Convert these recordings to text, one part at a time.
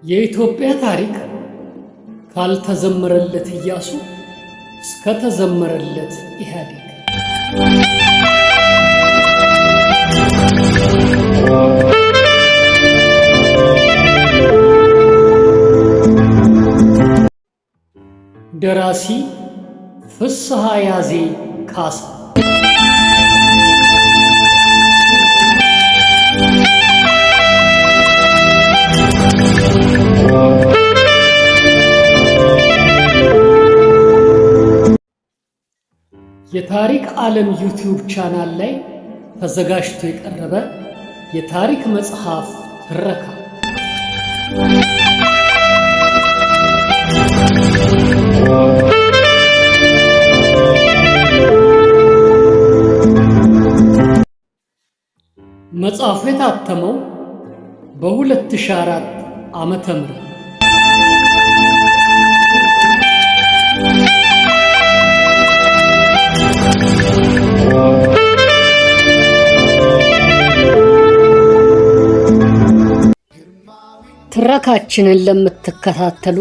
የኢትዮጵያ ታሪክ ካልተዘመረለት ኢያሱ እስከ ተዘመረለት ኢህአዴግ ደራሲ ፍስሐ ያዜ ካሳ የታሪክ ዓለም ዩቲዩብ ቻናል ላይ ተዘጋጅቶ የቀረበ የታሪክ መጽሐፍ ትረካ መጽሐፉ የታተመው በ2004 ዓመተ ምህረት ትረካችንን ለምትከታተሉ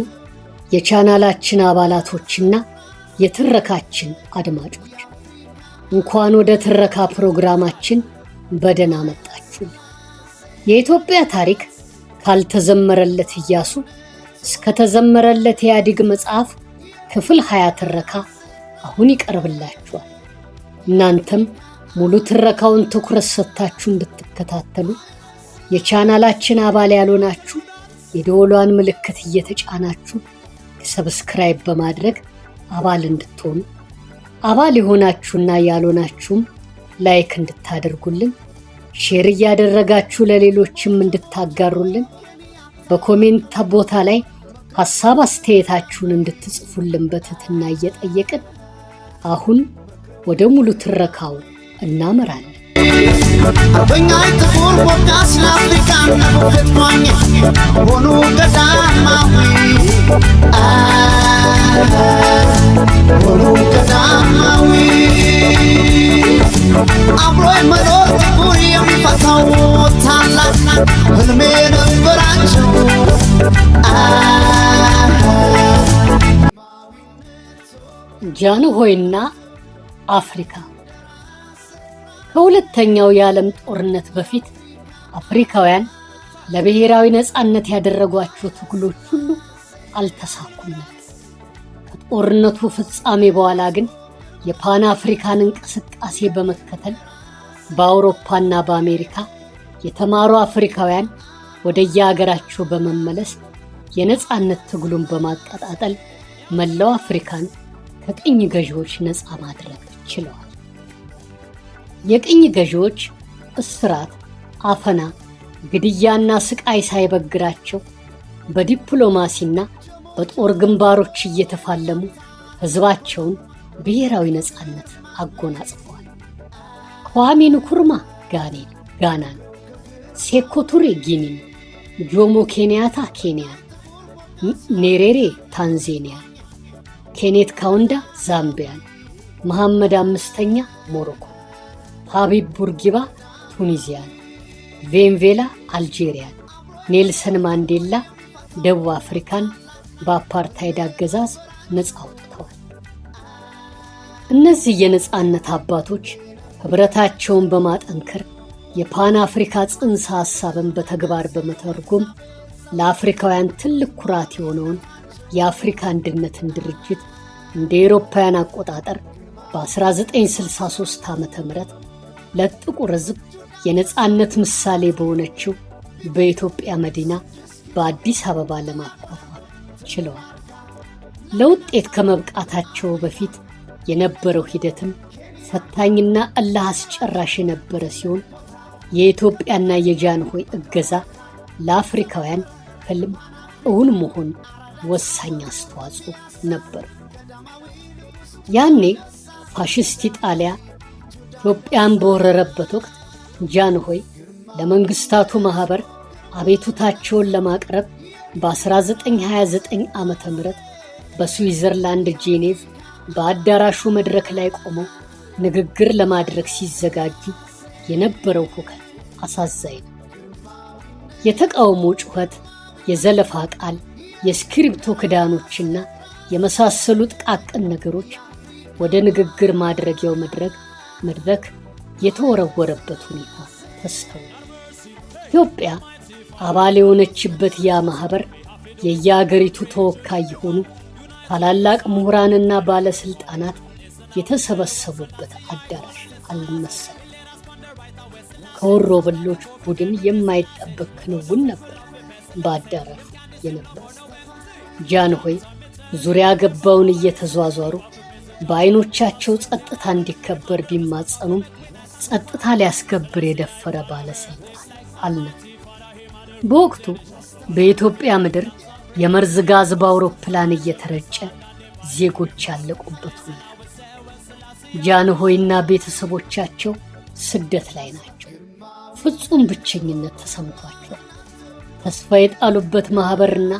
የቻናላችን አባላቶችና የትረካችን አድማጮች እንኳን ወደ ትረካ ፕሮግራማችን በደህና መጣችሁ። የኢትዮጵያ ታሪክ ካልተዘመረለት ኢያሱ እስከ ተዘመረለት ኢህአዴግ መጽሐፍ ክፍል 20 ትረካ አሁን ይቀርብላችኋል። እናንተም ሙሉ ትረካውን ትኩረት ሰጥታችሁ እንድትከታተሉ የቻናላችን አባል ያልሆናችሁ የደወሏን ምልክት እየተጫናችሁ ሰብስክራይብ በማድረግ አባል እንድትሆኑ፣ አባል የሆናችሁና ያልሆናችሁም ላይክ እንድታደርጉልን፣ ሼር እያደረጋችሁ ለሌሎችም እንድታጋሩልን፣ በኮሜንት ቦታ ላይ ሐሳብ አስተያየታችሁን እንድትጽፉልን በትህትና እየጠየቅን አሁን ወደ ሙሉ ትረካው እናመራለን። አርበኛይ ጥቁር ወጣት ለአፍሪካ ነቦፈቷኝ ሆኑ ቀዳማዊ አብሮ መኖር ጥቁር የሚፈታው ታላቅ ህልሜ ነበራቸው። ጃንሆይና አፍሪካ ከሁለተኛው የዓለም ጦርነት በፊት አፍሪካውያን ለብሔራዊ ነፃነት ያደረጓቸው ትግሎች ሁሉ አልተሳኩም። ከጦርነቱ ፍጻሜ በኋላ ግን የፓን አፍሪካን እንቅስቃሴ በመከተል በአውሮፓና በአሜሪካ የተማሩ አፍሪካውያን ወደየሀገራቸው በመመለስ የነፃነት ትግሉን በማቀጣጠል መላው አፍሪካን ከቅኝ ገዢዎች ነፃ ማድረግ ችለዋል። የቅኝ ገዢዎች እስራት፣ አፈና፣ ግድያና ስቃይ ሳይበግራቸው በዲፕሎማሲና በጦር ግንባሮች እየተፋለሙ ህዝባቸውን ብሔራዊ ነፃነት አጎናጽፈዋል። kwame nkrumah ጋናን፣ ሴኮ ቱሬ ጊኒን፣ ጆሞ ኬንያታ ኬንያን፣ ኔሬሬ ታንዛኒያን፣ ኬኔት ካውንዳ ዛምቢያን፣ መሐመድ አምስተኛ ሞሮኮ፣ ሀቢብ ቡርጊባ ቱኒዚያን፣ ቬንቬላ አልጄሪያን፣ ኔልሰን ማንዴላ ደቡብ አፍሪካን በአፓርታይድ አገዛዝ ነፃ አውጥተዋል። እነዚህ የነፃነት አባቶች ህብረታቸውን በማጠንከር የፓን አፍሪካ ጽንሰ ሐሳብን በተግባር በመተርጎም ለአፍሪካውያን ትልቅ ኩራት የሆነውን የአፍሪካ አንድነትን ድርጅት እንደ አውሮፓውያን አቆጣጠር በ1963 ዓመተ ምህረት ለጥቁር ህዝብ የነፃነት ምሳሌ በሆነችው በኢትዮጵያ መዲና በአዲስ አበባ ለማቋቋም ችለዋል። ለውጤት ከመብቃታቸው በፊት የነበረው ሂደትም ፈታኝና እልህ አስጨራሽ የነበረ ሲሆን የኢትዮጵያና የጃንሆይ እገዛ ለአፍሪካውያን ህልም እውን መሆን ወሳኝ አስተዋጽኦ ነበር። ያኔ ፋሽስት ኢጣሊያ ኢትዮጵያን በወረረበት ወቅት ጃንሆይ ለመንግስታቱ ማህበር አቤቱታቸውን ለማቅረብ በ1929 ዓመተ ምህረት በስዊዘርላንድ ጄኔቭ በአዳራሹ መድረክ ላይ ቆመው ንግግር ለማድረግ ሲዘጋጁ የነበረው ሁከት አሳዛኝ ነው። የተቃውሞ ጩኸት የዘለፋ ቃል፣ የስክሪፕቶ ክዳኖችና የመሳሰሉ ጥቃቅን ነገሮች ወደ ንግግር ማድረጊያው መድረክ የተወረወረበት ሁኔታ ተስተውሏል። ኢትዮጵያ አባል የሆነችበት ያ ማህበር የየአገሪቱ ተወካይ የሆኑ ታላላቅ ምሁራንና ባለስልጣናት የተሰበሰቡበት አዳራሽ አልመሰለም። ከወሮበሎች ቡድን የማይጠበቅ ክንውን ነበር በአዳራሹ የነበረው። ጃንሆይ ዙሪያ ገባውን እየተዟዟሩ በዓይኖቻቸው ጸጥታ እንዲከበር ቢማጸኑም ጸጥታ ሊያስከብር የደፈረ ባለስልጣን አልነበረም። በወቅቱ በኢትዮጵያ ምድር የመርዝ ጋዝ በአውሮፕላን እየተረጨ ዜጎች ያለቁበት ሁኔታ። ጃንሆይና ቤተሰቦቻቸው ስደት ላይ ናቸው። ፍጹም ብቸኝነት ተሰምቷቸዋል። ተስፋ የጣሉበት ማህበርና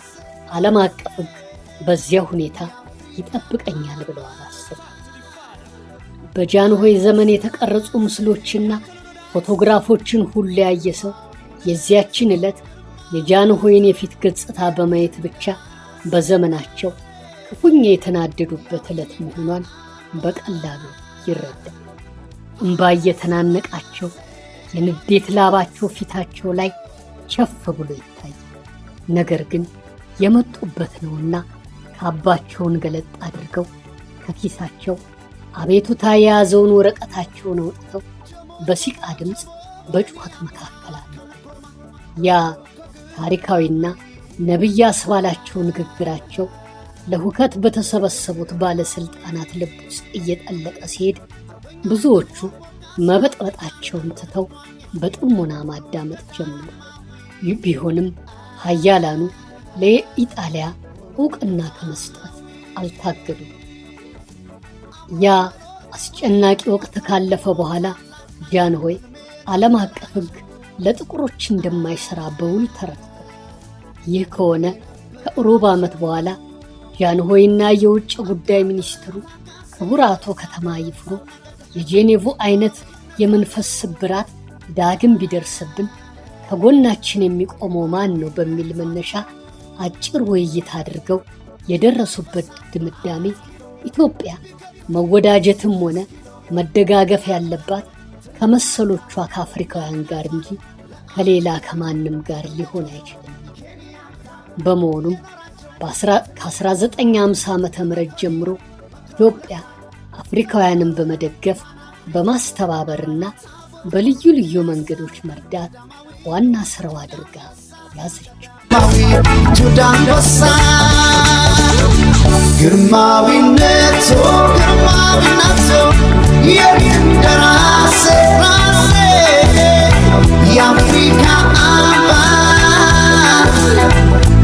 ዓለም አቀፍ ሕግ በዚያ ሁኔታ ይጠብቀኛል ብለው አላሰቡም። በጃንሆይ ዘመን የተቀረጹ ምስሎችና ፎቶግራፎችን ሁሉ ያየ ሰው የዚያችን ዕለት የጃንሆይን የፊት ገጽታ በማየት ብቻ በዘመናቸው ክፉኛ የተናደዱበት ዕለት መሆኗን በቀላሉ ይረዳል። እምባ እየተናነቃቸው የንዴት ላባቸው ፊታቸው ላይ ቸፍ ብሎ ይታያል። ነገር ግን የመጡበት ነውና ካባቸውን ገለጥ አድርገው ከኪሳቸው አቤቱታ የያዘውን ወረቀታቸውን አውጥተው በሲቃ ድምፅ በጩኸት መካከል አለ። ያ ታሪካዊና ነቢይ አስባላቸው ንግግራቸው ለሁከት በተሰበሰቡት ባለስልጣናት ልብ ውስጥ እየጠለቀ ሲሄድ ብዙዎቹ መበጥበጣቸውን ትተው በጥሞና ማዳመጥ ጀመሩ። ቢሆንም ኃያላኑ ለኢጣሊያ ዕውቅና ከመስጠት አልታገዱም። ያ አስጨናቂ ወቅት ካለፈ በኋላ ጃንሆይ ዓለም አቀፍ ሕግ ለጥቁሮች እንደማይሰራ በውል ተረድተው፣ ይህ ከሆነ ከሩብ ዓመት በኋላ ጃንሆይና የውጭ ጉዳይ ሚኒስትሩ ክቡር አቶ ከተማ ይፍሩ የጄኔቭ አይነት የመንፈስ ስብራት ዳግም ቢደርስብን ከጎናችን የሚቆመው ማን ነው በሚል መነሻ አጭር ውይይት አድርገው የደረሱበት ድምዳሜ ኢትዮጵያ መወዳጀትም ሆነ መደጋገፍ ያለባት ከመሰሎቿ ከአፍሪካውያን ጋር እንጂ ከሌላ ከማንም ጋር ሊሆን አይችልም። በመሆኑም ከ1950 ዓመተ ምህረት ጀምሮ ኢትዮጵያ አፍሪካውያንን በመደገፍ በማስተባበርና በልዩ ልዩ መንገዶች መርዳት ዋና ስራው አድርጋ ያዘችው። ጁዳንበሳ ግርማዊነቱ የደራሴ ራሴ የአፍሪካ አባት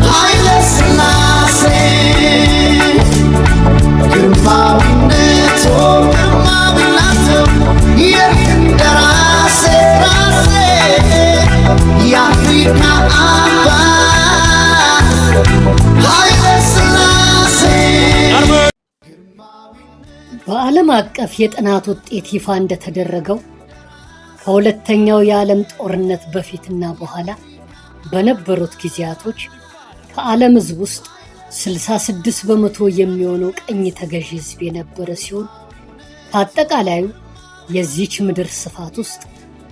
ኃይለ ሥላሴ ግርማዊነቱ የደራሴ ራሴ የአፍሪካ አባት ኃይለ ሥላሴ። በዓለም አቀፍ የጥናት ውጤት ይፋ እንደተደረገው ከሁለተኛው የዓለም ጦርነት በፊትና በኋላ በነበሩት ጊዜያቶች ከዓለም ሕዝብ ውስጥ 66 በመቶ የሚሆነው ቀኝ ተገዢ ሕዝብ የነበረ ሲሆን ከአጠቃላዩ የዚች ምድር ስፋት ውስጥ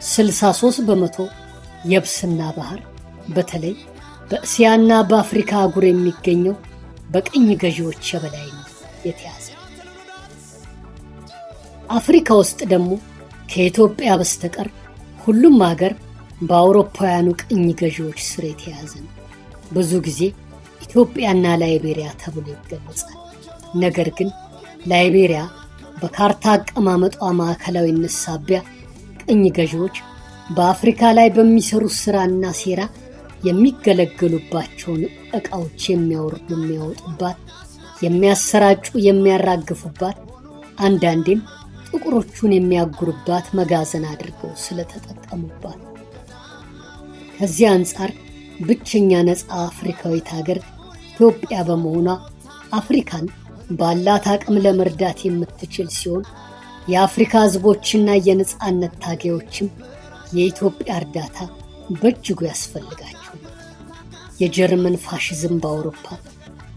63 በመቶ የብስና ባህር በተለይ በእስያና በአፍሪካ አህጉር የሚገኘው በቅኝ ገዢዎች የበላይነት የተያዘ። አፍሪካ ውስጥ ደግሞ ከኢትዮጵያ በስተቀር ሁሉም ሀገር በአውሮፓውያኑ ቅኝ ገዢዎች ስር የተያዘ ነው። ብዙ ጊዜ ኢትዮጵያና ላይቤሪያ ተብሎ ይገለጻል። ነገር ግን ላይቤሪያ በካርታ አቀማመጧ ማዕከላዊነት ሳቢያ ቅኝ ገዢዎች በአፍሪካ ላይ በሚሰሩት ስራና ሴራ የሚገለገሉባቸውን ዕቃዎች የሚያወርዱ፣ የሚያወጡባት፣ የሚያሰራጩ፣ የሚያራግፉባት፣ አንዳንዴም ጥቁሮቹን የሚያጉሩባት መጋዘን አድርገው ስለተጠቀሙባት ከዚህ አንጻር ብቸኛ ነፃ አፍሪካዊት ሀገር ኢትዮጵያ በመሆኗ አፍሪካን ባላት አቅም ለመርዳት የምትችል ሲሆን የአፍሪካ ሕዝቦችና የነፃነት ታጋዮችም የኢትዮጵያ እርዳታ በእጅጉ ያስፈልጋቸው። የጀርመን ፋሽዝም በአውሮፓ፣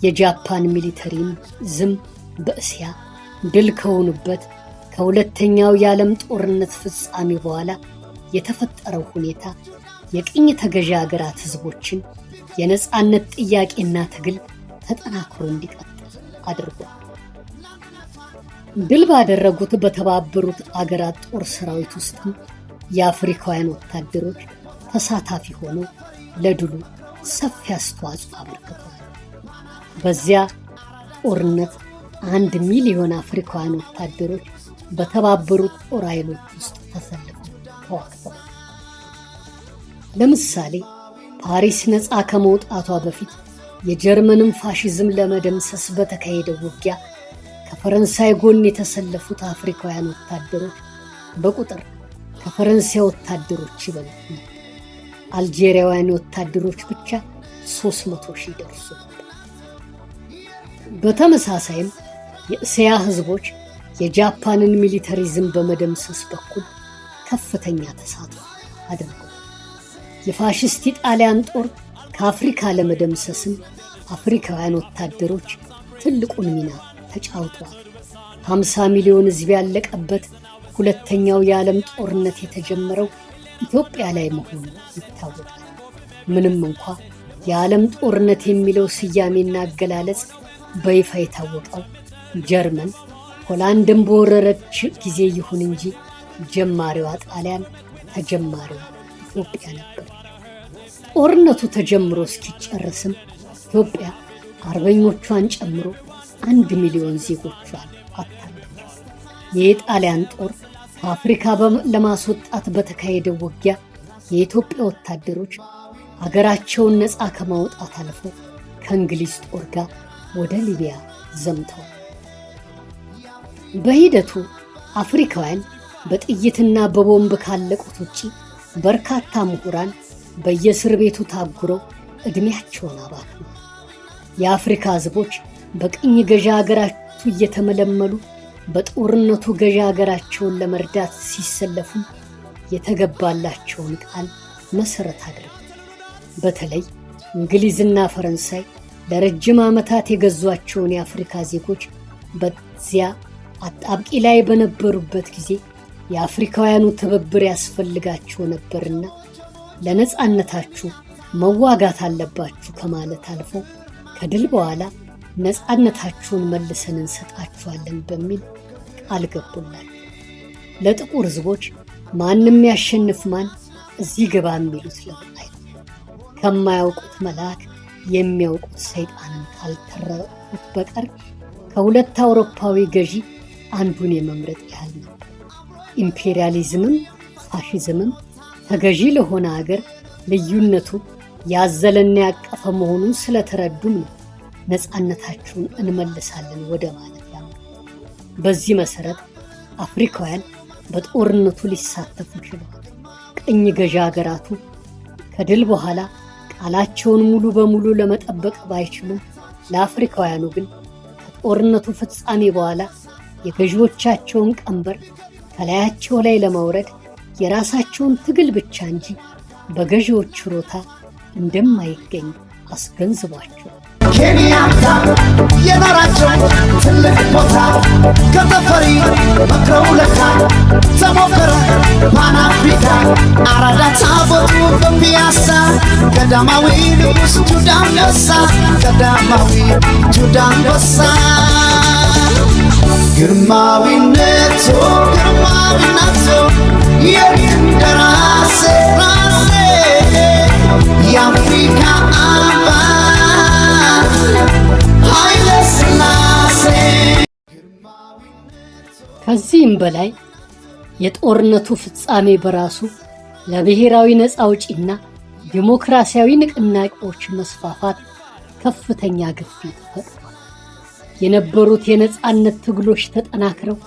የጃፓን ሚሊተሪዝም በእስያ ድል ከሆኑበት ከሁለተኛው የዓለም ጦርነት ፍጻሜ በኋላ የተፈጠረው ሁኔታ የቅኝ ተገዢ ሀገራት ህዝቦችን የነጻነት ጥያቄና ትግል ተጠናክሮ እንዲቀጥል አድርጓል። ድል ባደረጉት በተባበሩት አገራት ጦር ሰራዊት ውስጥም የአፍሪካውያን ወታደሮች ተሳታፊ ሆነው ለድሉ ሰፊ አስተዋጽኦ አበርክተዋል። በዚያ ጦርነት 1 ሚሊዮን አፍሪካውያን ወታደሮች በተባበሩት ጦር ኃይሎች ውስጥ ተሰልፈው ተዋግተዋል። ለምሳሌ ፓሪስ ነፃ ከመውጣቷ በፊት የጀርመንን ፋሽዝም ለመደምሰስ በተካሄደው ውጊያ ከፈረንሳይ ጎን የተሰለፉት አፍሪካውያን ወታደሮች በቁጥር ከፈረንሳይ ወታደሮች ይበልጡ ነበር። አልጄሪያውያን ወታደሮች ብቻ 300,000 ደርሱ ነበር። በተመሳሳይም የእስያ ህዝቦች የጃፓንን ሚሊተሪዝም በመደምሰስ በኩል ከፍተኛ ተሳትፎ አድርገዋል። የፋሽስት ጣሊያን ጦር ከአፍሪካ ለመደምሰስም አፍሪካውያን ወታደሮች ትልቁን ሚና ተጫውተዋል። 50 ሚሊዮን ህዝብ ያለቀበት ሁለተኛው የዓለም ጦርነት የተጀመረው ኢትዮጵያ ላይ መሆኑ ይታወቃል። ምንም እንኳ የዓለም ጦርነት የሚለው ስያሜና አገላለጽ በይፋ የታወቀው ጀርመን ሆላንድን በወረረች ጊዜ ይሁን እንጂ ጀማሪዋ ጣሊያን ተጀማሪዋ ኢትዮጵያ ነበር። ጦርነቱ ተጀምሮ እስኪጨርስም ኢትዮጵያ አርበኞቿን ጨምሮ 1 ሚሊዮን ዜጎቿን አታለች። የጣሊያን ጦር ከአፍሪካ ለማስወጣት በተካሄደው ውጊያ የኢትዮጵያ ወታደሮች አገራቸውን ነፃ ከማውጣት አልፎ ከእንግሊዝ ጦር ጋር ወደ ሊቢያ ዘምተዋል። በሂደቱ አፍሪካውያን በጥይትና በቦምብ ካለቁት ውጪ በርካታ ምሁራን በየእስር ቤቱ ታጉረው ዕድሜያቸውን አባክነዋል። የአፍሪካ ህዝቦች በቅኝ ገዢ ሀገራቱ እየተመለመሉ በጦርነቱ ገዢ ሀገራቸውን ለመርዳት ሲሰለፉ የተገባላቸውን ቃል መሰረት አድርገው በተለይ እንግሊዝና ፈረንሳይ ለረጅም ዓመታት የገዟቸውን የአፍሪካ ዜጎች በዚያ አጣብቂ ላይ በነበሩበት ጊዜ የአፍሪካውያኑ ትብብር ያስፈልጋቸው ነበርና ለነጻነታችሁ መዋጋት አለባችሁ ከማለት አልፎ ከድል በኋላ ነጻነታችሁን መልሰን እንሰጣችኋለን በሚል ቃል ገቡላቸው። ለጥቁር ህዝቦች ማንም ያሸንፍ ማን እዚህ ገባ የሚሉት ለውጥ ከማያውቁት መልአክ የሚያውቁት ሰይጣንን ካልተረፉት በቀር ከሁለት አውሮፓዊ ገዢ አንዱን የመምረጥ ያህል ነበር። ኢምፔሪያሊዝምም ፋሽዝምም ተገዢ ለሆነ ሀገር ልዩነቱ ያዘለና ያቀፈ መሆኑን ስለተረዱም ነው ነጻነታችሁን እንመልሳለን ወደ ማለት ያመሩ። በዚህ መሰረት አፍሪካውያን በጦርነቱ ሊሳተፉ ችለዋል። ቅኝ ገዢ ሀገራቱ ከድል በኋላ ቃላቸውን ሙሉ በሙሉ ለመጠበቅ ባይችሉም ለአፍሪካውያኑ ግን ከጦርነቱ ፍጻሜ በኋላ የገዢዎቻቸውን ቀንበር ከላያቸው ላይ ለማውረድ የራሳቸውን ትግል ብቻ እንጂ በገዢዎች ችሮታ እንደማይገኝ አስገንዝቧቸው ኬንያታ የኖራቸው ትልቅ ቦታ ከተፈሪ መክረው ለካ ተሞከረ ፓን አፍሪካ አራዳ ታቦቱ በፒያሳ ቀዳማዊ ንጉሥ ጁዳ አንበሳ ቀዳማዊ ጁዳ አንበሳ ግርማዊነቱ የደራሴ ራሴ የአፍሪካ አምባ ኃይለ ሥላሴ። ከዚህም በላይ የጦርነቱ ፍጻሜ በራሱ ለብሔራዊ ነፃ አውጪና ዲሞክራሲያዊ ንቅናቄዎች መስፋፋት ከፍተኛ ግፊት ፈጥሯል። የነበሩት የነፃነት ትግሎች ተጠናክረው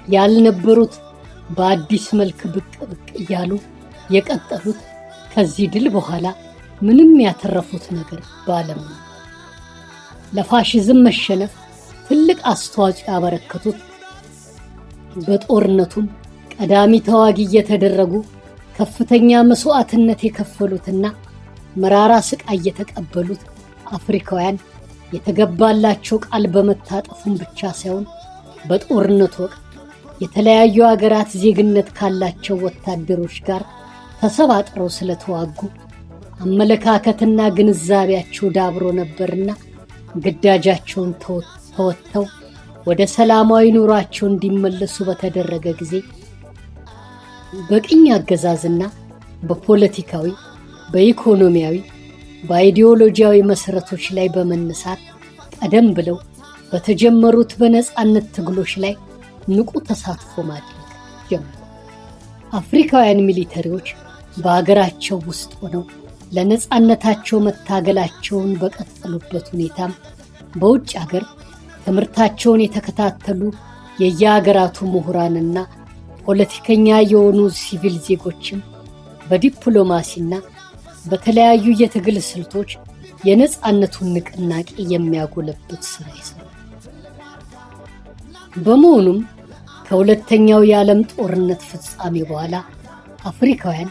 ያልነበሩት በአዲስ መልክ ብቅ እያሉ የቀጠሉት ከዚህ ድል በኋላ ምንም ያተረፉት ነገር ባለም ነው። ለፋሽዝም መሸነፍ ትልቅ አስተዋጽኦ ያበረከቱት በጦርነቱም ቀዳሚ ተዋጊ እየተደረጉ ከፍተኛ መስዋዕትነት የከፈሉትና መራራ ስቃይ የተቀበሉት አፍሪካውያን የተገባላቸው ቃል በመታጠፉም ብቻ ሳይሆን በጦርነት ወቅት የተለያዩ ሀገራት ዜግነት ካላቸው ወታደሮች ጋር ተሰባጥረው ስለተዋጉ አመለካከትና ግንዛቤያቸው ዳብሮ ነበርና ግዳጃቸውን ተወጥተው ወደ ሰላማዊ ኑሯቸው እንዲመለሱ በተደረገ ጊዜ በቅኝ አገዛዝና በፖለቲካዊ፣ በኢኮኖሚያዊ፣ በአይዲዮሎጂያዊ መሰረቶች ላይ በመነሳት ቀደም ብለው በተጀመሩት በነጻነት ትግሎች ላይ ንቁ ተሳትፎ ማድረግ ጀመሩ። አፍሪካውያን ሚሊተሪዎች በአገራቸው ውስጥ ሆነው ለነጻነታቸው መታገላቸውን በቀጠሉበት ሁኔታም በውጭ ሀገር ትምህርታቸውን የተከታተሉ የየሀገራቱ ምሁራንና ፖለቲከኛ የሆኑ ሲቪል ዜጎችም በዲፕሎማሲና በተለያዩ የትግል ስልቶች የነጻነቱን ንቅናቄ የሚያጎለብት ሥራ ይሰራሉ። በመሆኑም ከሁለተኛው የዓለም ጦርነት ፍጻሜ በኋላ አፍሪካውያን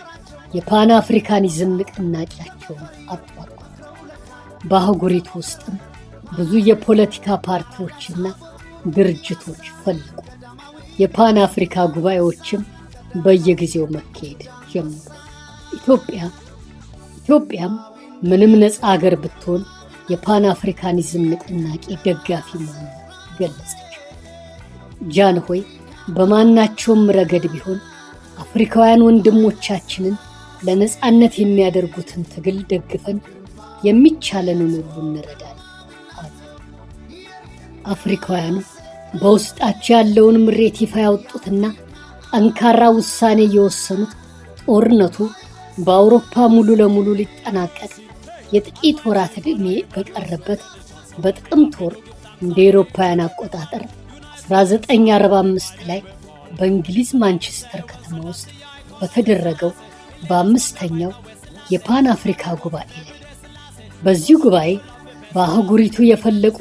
የፓን አፍሪካኒዝም ንቅናቄያቸውን አጧጧፉ። በአህጉሪቱ ውስጥም ብዙ የፖለቲካ ፓርቲዎችና ድርጅቶች ፈለቁ። የፓን አፍሪካ ጉባኤዎችም በየጊዜው መካሄድ ጀመሩ። ኢትዮጵያም ምንም ነፃ ሀገር ብትሆን የፓን አፍሪካኒዝም ንቅናቄ ደጋፊ መሆኑን ገለጸች። ጃንሆይ በማናቸውም ረገድ ቢሆን አፍሪካውያን ወንድሞቻችንን ለነጻነት የሚያደርጉትን ትግል ደግፈን የሚቻለንን ሁሉ እንረዳለን አሉ። አፍሪካውያኑ በውስጣቸው ያለውን ምሬት ይፋ ያወጡትና ጠንካራ ውሳኔ የወሰኑት ጦርነቱ በአውሮፓ ሙሉ ለሙሉ ሊጠናቀቅ የጥቂት ወራት ዕድሜ በቀረበት በጥቅምት ወር እንደ አውሮፓውያን አቆጣጠር 1945 ላይ በእንግሊዝ ማንቸስተር ከተማ ውስጥ በተደረገው በአምስተኛው የፓን አፍሪካ ጉባኤ ላይ በዚሁ ጉባኤ በአህጉሪቱ የፈለቁ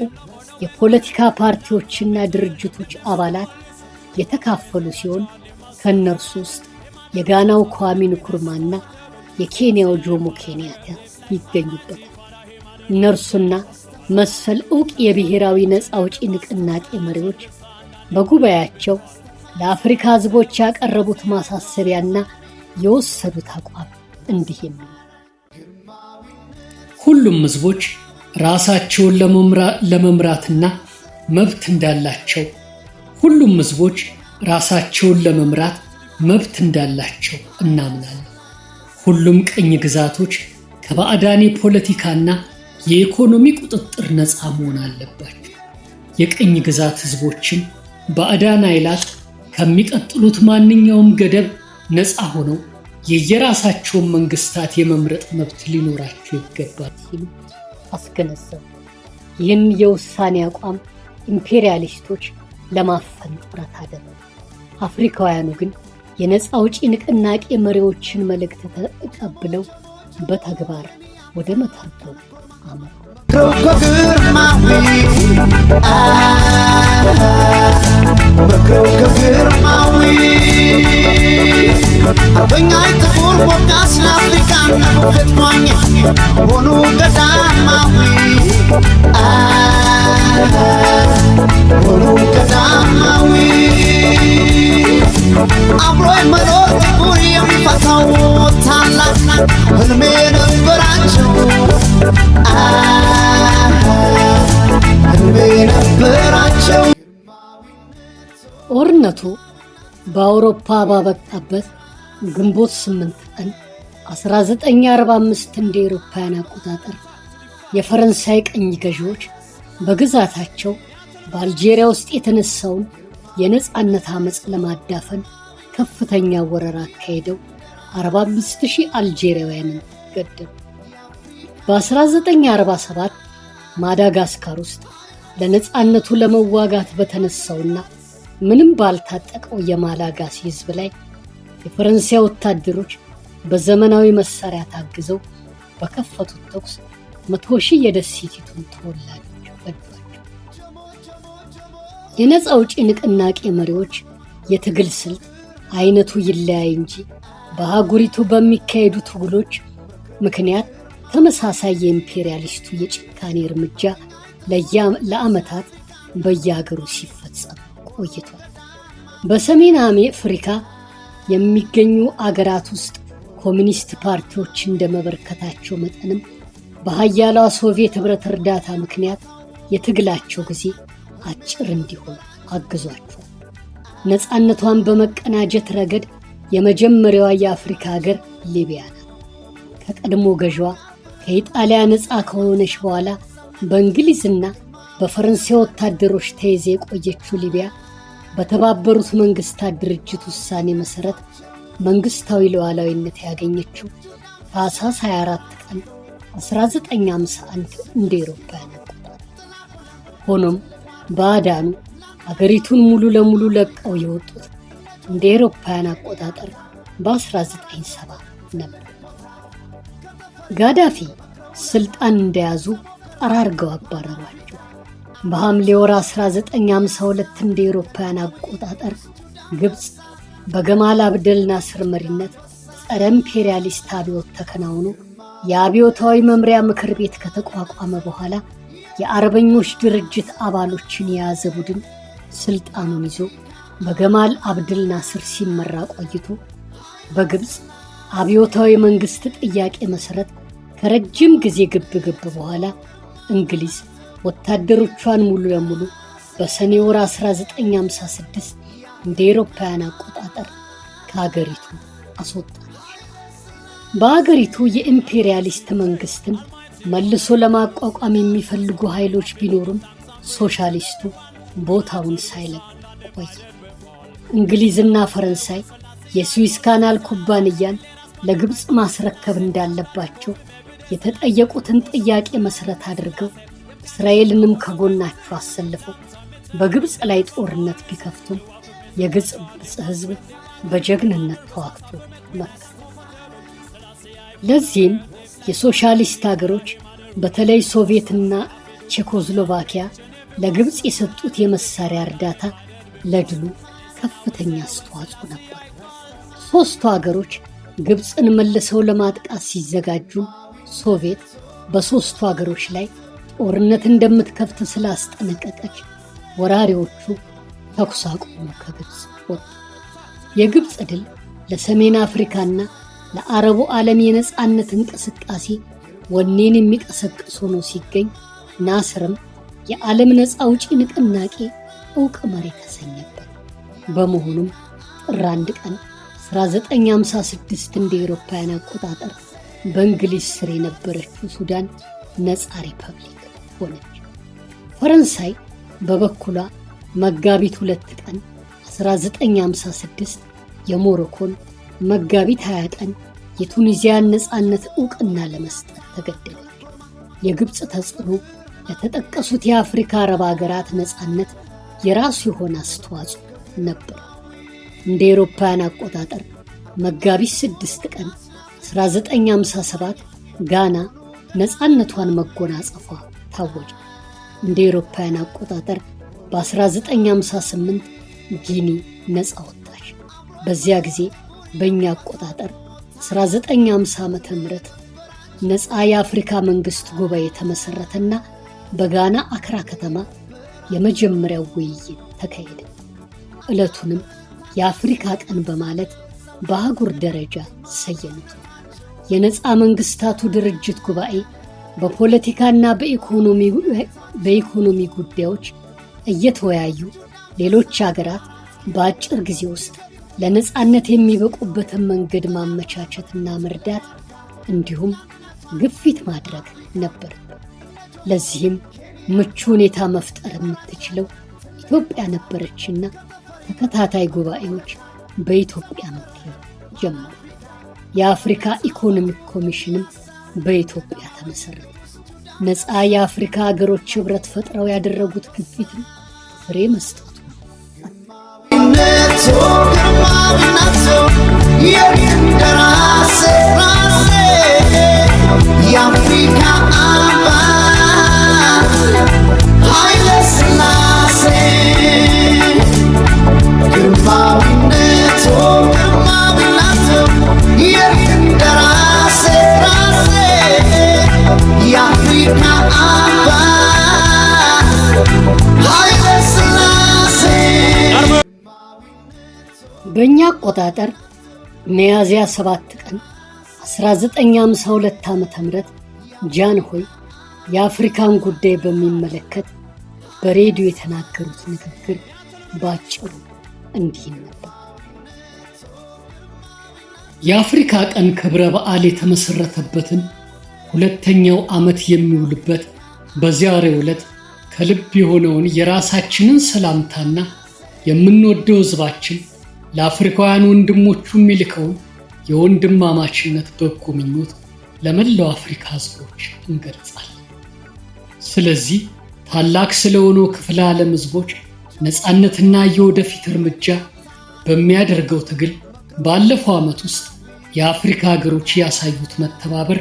የፖለቲካ ፓርቲዎችና ድርጅቶች አባላት የተካፈሉ ሲሆን ከእነርሱ ውስጥ የጋናው ኳሚ ንኩርማና የኬንያው ጆሞ ኬንያታ ይገኙበታል። እነርሱና መሰል ዕውቅ የብሔራዊ ነፃ አውጪ ንቅናቄ መሪዎች በጉባኤያቸው ለአፍሪካ ሕዝቦች ያቀረቡት ማሳሰቢያና የወሰዱት አቋም እንዲህ የሚል ሁሉም ሕዝቦች ራሳቸውን ለመምራትና መብት እንዳላቸው ሁሉም ሕዝቦች ራሳቸውን ለመምራት መብት እንዳላቸው እናምናለን። ሁሉም ቅኝ ግዛቶች ከባዕዳን የፖለቲካና የኢኮኖሚ ቁጥጥር ነፃ መሆን አለባቸው። የቅኝ ግዛት ሕዝቦችም ባዕዳን ኃይላት ከሚቀጥሉት ማንኛውም ገደብ ነፃ ሆነው የየራሳቸውን መንግስታት የመምረጥ መብት ሊኖራቸው ይገባል ሲሉ አስገነዘቡ። ይህን የውሳኔ አቋም ኢምፔሪያሊስቶች ለማፈን ጥረት አደረጉ። አፍሪካውያኑ ግን የነፃ አውጪ ንቅናቄ መሪዎችን መልእክት ተቀብለው በተግባር ወደ መተርጎም አመሩ። አርበኛይ ጥቁር ሞጋስ ለአፍሪካና በፍትሟኝ ሆኑ ቀዳማዊ ሆኑ ቀዳማዊ አብሮ መኖር ጥቁር የሚፈታው ታላቅ ህልሜ ነበራቸው ህልሜ ነበራቸው። ጦርነቱ በአውሮፓ ባበቃበት ግንቦት 8 ቀን 1945 እንደ አውሮፓውያን አቆጣጠር የፈረንሳይ ቅኝ ገዢዎች በግዛታቸው በአልጄሪያ ውስጥ የተነሳውን የነጻነት አመጽ ለማዳፈን ከፍተኛ ወረራ አካሄደው 45,000 አልጄሪያውያንን ገደሉ። በ1947 ማዳጋስካር ውስጥ ለነጻነቱ ለመዋጋት በተነሳውና ምንም ባልታጠቀው የማላጋሲ ህዝብ ላይ የፈረንሳይ ወታደሮች በዘመናዊ መሳሪያ ታግዘው በከፈቱት ተኩስ 100,000 የደሴቲቱን ተወላጆች ገደሏቸው። የነፃ አውጪ ንቅናቄ መሪዎች የትግል ስልት አይነቱ ይለያይ እንጂ በአህጉሪቱ በሚካሄዱ ትግሎች ምክንያት ተመሳሳይ የኢምፔሪያሊስቱ የጭካኔ እርምጃ ለዓመታት በየሀገሩ ሲፈጸም ቆይቷል። በሰሜን አፍሪካ የሚገኙ አገራት ውስጥ ኮሚኒስት ፓርቲዎች እንደመበርከታቸው መጠንም በኃያሏ ሶቪየት ኅብረት እርዳታ ምክንያት የትግላቸው ጊዜ አጭር እንዲሆን አግዟቸዋል። ነፃነቷን በመቀናጀት ረገድ የመጀመሪያዋ የአፍሪካ ሀገር ሊቢያ ናት። ከቀድሞ ገዥዋ ከኢጣሊያ ነፃ ከሆነች በኋላ በእንግሊዝና በፈረንሳይ ወታደሮች ተይዛ የቆየችው ሊቢያ በተባበሩት መንግስታት ድርጅት ውሳኔ መሠረት መንግስታዊ ሉዓላዊነት ያገኘችው ታኅሳስ 24 ቀን 1951 እንደ አውሮፓውያን አቆጣጠር። ሆኖም ባዕዳኑ አገሪቱን ሙሉ ለሙሉ ለቀው የወጡት እንደ አውሮፓውያን አቆጣጠር በ1970 ነበር። ጋዳፊ ስልጣን እንደያዙ ጠራርገው አባረሯቸው። በሐምሌ ወር 1952 እንደ አውሮፓውያን አቆጣጠር ግብፅ በገማል አብደል ናስር መሪነት ጸረ ኢምፔሪያሊስት አብዮት ተከናውኖ የአብዮታዊ መምሪያ ምክር ቤት ከተቋቋመ በኋላ የአርበኞች ድርጅት አባሎችን የያዘ ቡድን ስልጣኑን ይዞ በገማል አብደል ናስር ሲመራ ቆይቶ በግብፅ አብዮታዊ መንግስት ጥያቄ መሠረት ከረጅም ጊዜ ግብግብ በኋላ እንግሊዝ ወታደሮቿን ሙሉ ለሙሉ በሰኔ ወር 1956 እንደ አውሮፓውያን አቆጣጠር ከሀገሪቱ አስወጣች። በሀገሪቱ የኢምፔሪያሊስት መንግስትን መልሶ ለማቋቋም የሚፈልጉ ኃይሎች ቢኖሩም ሶሻሊስቱ ቦታውን ሳይለቅ ቆየ። እንግሊዝና ፈረንሳይ የስዊስ ካናል ኩባንያን ለግብፅ ማስረከብ እንዳለባቸው የተጠየቁትን ጥያቄ መሠረት አድርገው እስራኤልንም ከጎናቸው አሰልፈው በግብፅ ላይ ጦርነት ቢከፍቱም የግብፅ ሕዝብ በጀግንነት ተዋግቶ መከረ። ለዚህም የሶሻሊስት ሀገሮች በተለይ ሶቪየትና ቼኮስሎቫኪያ ለግብፅ የሰጡት የመሳሪያ እርዳታ ለድሉ ከፍተኛ አስተዋጽኦ ነበር። ሦስቱ ሀገሮች ግብፅን መልሰው ለማጥቃት ሲዘጋጁ ሶቪየት በሦስቱ ሀገሮች ላይ ጦርነት እንደምትከፍት ስላስጠነቀቀች ወራሪዎቹ ተኩስ አቁሞ ከግብፅ ወጡ። የግብፅ ድል ለሰሜን አፍሪካና ለአረቡ ዓለም የነፃነት እንቅስቃሴ ወኔን የሚቀሰቅስ ሆኖ ሲገኝ ናስርም የዓለም ነፃ አውጪ ንቅናቄ ዕውቅ መሪ ተሰኘበት። በመሆኑም ጥር 1 ቀን 1956 እንደ አውሮፓውያን አቆጣጠር በእንግሊዝ ስር የነበረችው ሱዳን ነፃ ሪፐብሊክ ሆነች። ፈረንሳይ በበኩሏ መጋቢት 2 ቀን 1956 የሞሮኮን፣ መጋቢት 20 ቀን የቱኒዚያን ነፃነት ዕውቅና ለመስጠት ተገደደች። የግብፅ ተጽዕኖ ለተጠቀሱት የአፍሪካ አረብ ሀገራት ነፃነት የራሱ የሆነ አስተዋጽኦ ነበር። እንደ አውሮፓውያን አቆጣጠር መጋቢት 6 ቀን 1957 ጋና ነፃነቷን መጎናጸፏ ታወጀ። እንደ አውሮፓውያን አቆጣጠር በ1958 ጊኒ ነፃ ወጣች። በዚያ ጊዜ በእኛ አቆጣጠር 1950 ዓመተ ምህረት ነፃ የአፍሪካ መንግስት ጉባኤ ተመሰረተና በጋና አክራ ከተማ የመጀመሪያው ውይይት ተካሄደ። ዕለቱንም የአፍሪካ ቀን በማለት በአህጉር ደረጃ ሰየሙት። የነፃ መንግስታቱ ድርጅት ጉባኤ በፖለቲካና በኢኮኖሚ ጉዳዮች እየተወያዩ ሌሎች ሀገራት በአጭር ጊዜ ውስጥ ለነፃነት የሚበቁበትን መንገድ ማመቻቸትና መርዳት እንዲሁም ግፊት ማድረግ ነበር። ለዚህም ምቹ ሁኔታ መፍጠር የምትችለው ኢትዮጵያ ነበረችና ተከታታይ ጉባኤዎች በኢትዮጵያ መካሄድ ጀመሩ። የአፍሪካ ኢኮኖሚክ ኮሚሽንም በኢትዮጵያ ተመሰረተ። ነፃ የአፍሪካ ሀገሮች ህብረት ፈጥረው ያደረጉት ግፊት ፍሬ መስጠቱ የአፍሪካ አባት ኃይለ ሥላሴ ግርማዊነቱ ግርማዊነቱ የደራሴ ራሴ በእኛ አቆጣጠር ሚያዝያ 7 ቀን 1952 ዓ.ም ጃንሆይ የአፍሪካን ጉዳይ በሚመለከት በሬዲዮ የተናገሩት ንግግር ባጭሩ እንዲህ ነበር። የአፍሪካ ቀን ክብረ በዓል የተመሰረተበትን ሁለተኛው ዓመት የሚውልበት በዚያሬው ዕለት ከልብ የሆነውን የራሳችንን ሰላምታና የምንወደው ሕዝባችን ለአፍሪካውያን ወንድሞቹ የሚልከውን የወንድማማችነት በጎ ምኞት ለመላው አፍሪካ ሕዝቦች እንገልጻለን። ስለዚህ ታላቅ ስለሆነው ክፍለ ዓለም ሕዝቦች ነፃነትና የወደፊት እርምጃ በሚያደርገው ትግል ባለፈው ዓመት ውስጥ የአፍሪካ ሀገሮች ያሳዩት መተባበር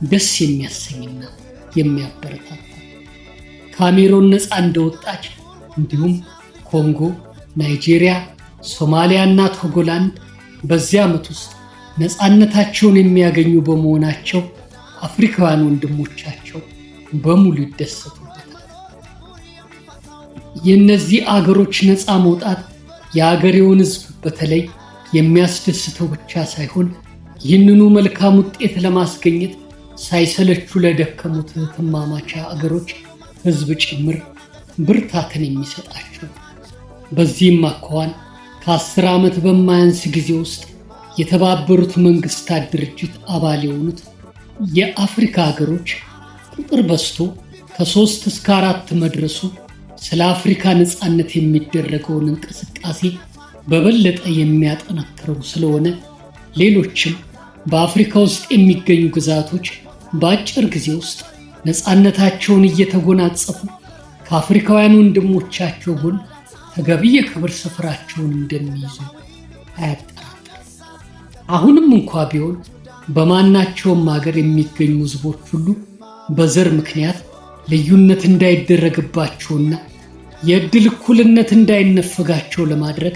ደስ የሚያሰኝና የሚያበረታታ፣ ካሜሮን ነፃ እንደወጣች እንዲሁም ኮንጎ፣ ናይጄሪያ፣ ሶማሊያ እና ቶጎላንድ በዚህ ዓመት ውስጥ ነፃነታቸውን የሚያገኙ በመሆናቸው አፍሪካውያን ወንድሞቻቸው በሙሉ ይደሰቱበታል። የእነዚህ አገሮች ነፃ መውጣት የአገሬውን ሕዝብ በተለይ የሚያስደስተው ብቻ ሳይሆን ይህንኑ መልካም ውጤት ለማስገኘት ሳይሰለቹ ለደከሙት እህትማማች አገሮች ሕዝብ ጭምር ብርታትን የሚሰጣቸው። በዚህም አኳኋን ከ10 ዓመት በማያንስ ጊዜ ውስጥ የተባበሩት መንግስታት ድርጅት አባል የሆኑት የአፍሪካ ሀገሮች ቁጥር በዝቶ ከ3 እስከ 4 መድረሱ ስለ አፍሪካ ነፃነት የሚደረገውን እንቅስቃሴ በበለጠ የሚያጠናክረው ስለሆነ ሌሎችም በአፍሪካ ውስጥ የሚገኙ ግዛቶች በአጭር ጊዜ ውስጥ ነፃነታቸውን እየተጎናጸፉ ከአፍሪካውያን ወንድሞቻቸው ጎን ተገቢ የክብር ስፍራቸውን እንደሚይዙ አያጠራጥርም። አሁንም እንኳ ቢሆን በማናቸውም ሀገር የሚገኙ ሕዝቦች ሁሉ በዘር ምክንያት ልዩነት እንዳይደረግባቸውና የዕድል እኩልነት እንዳይነፈጋቸው ለማድረግ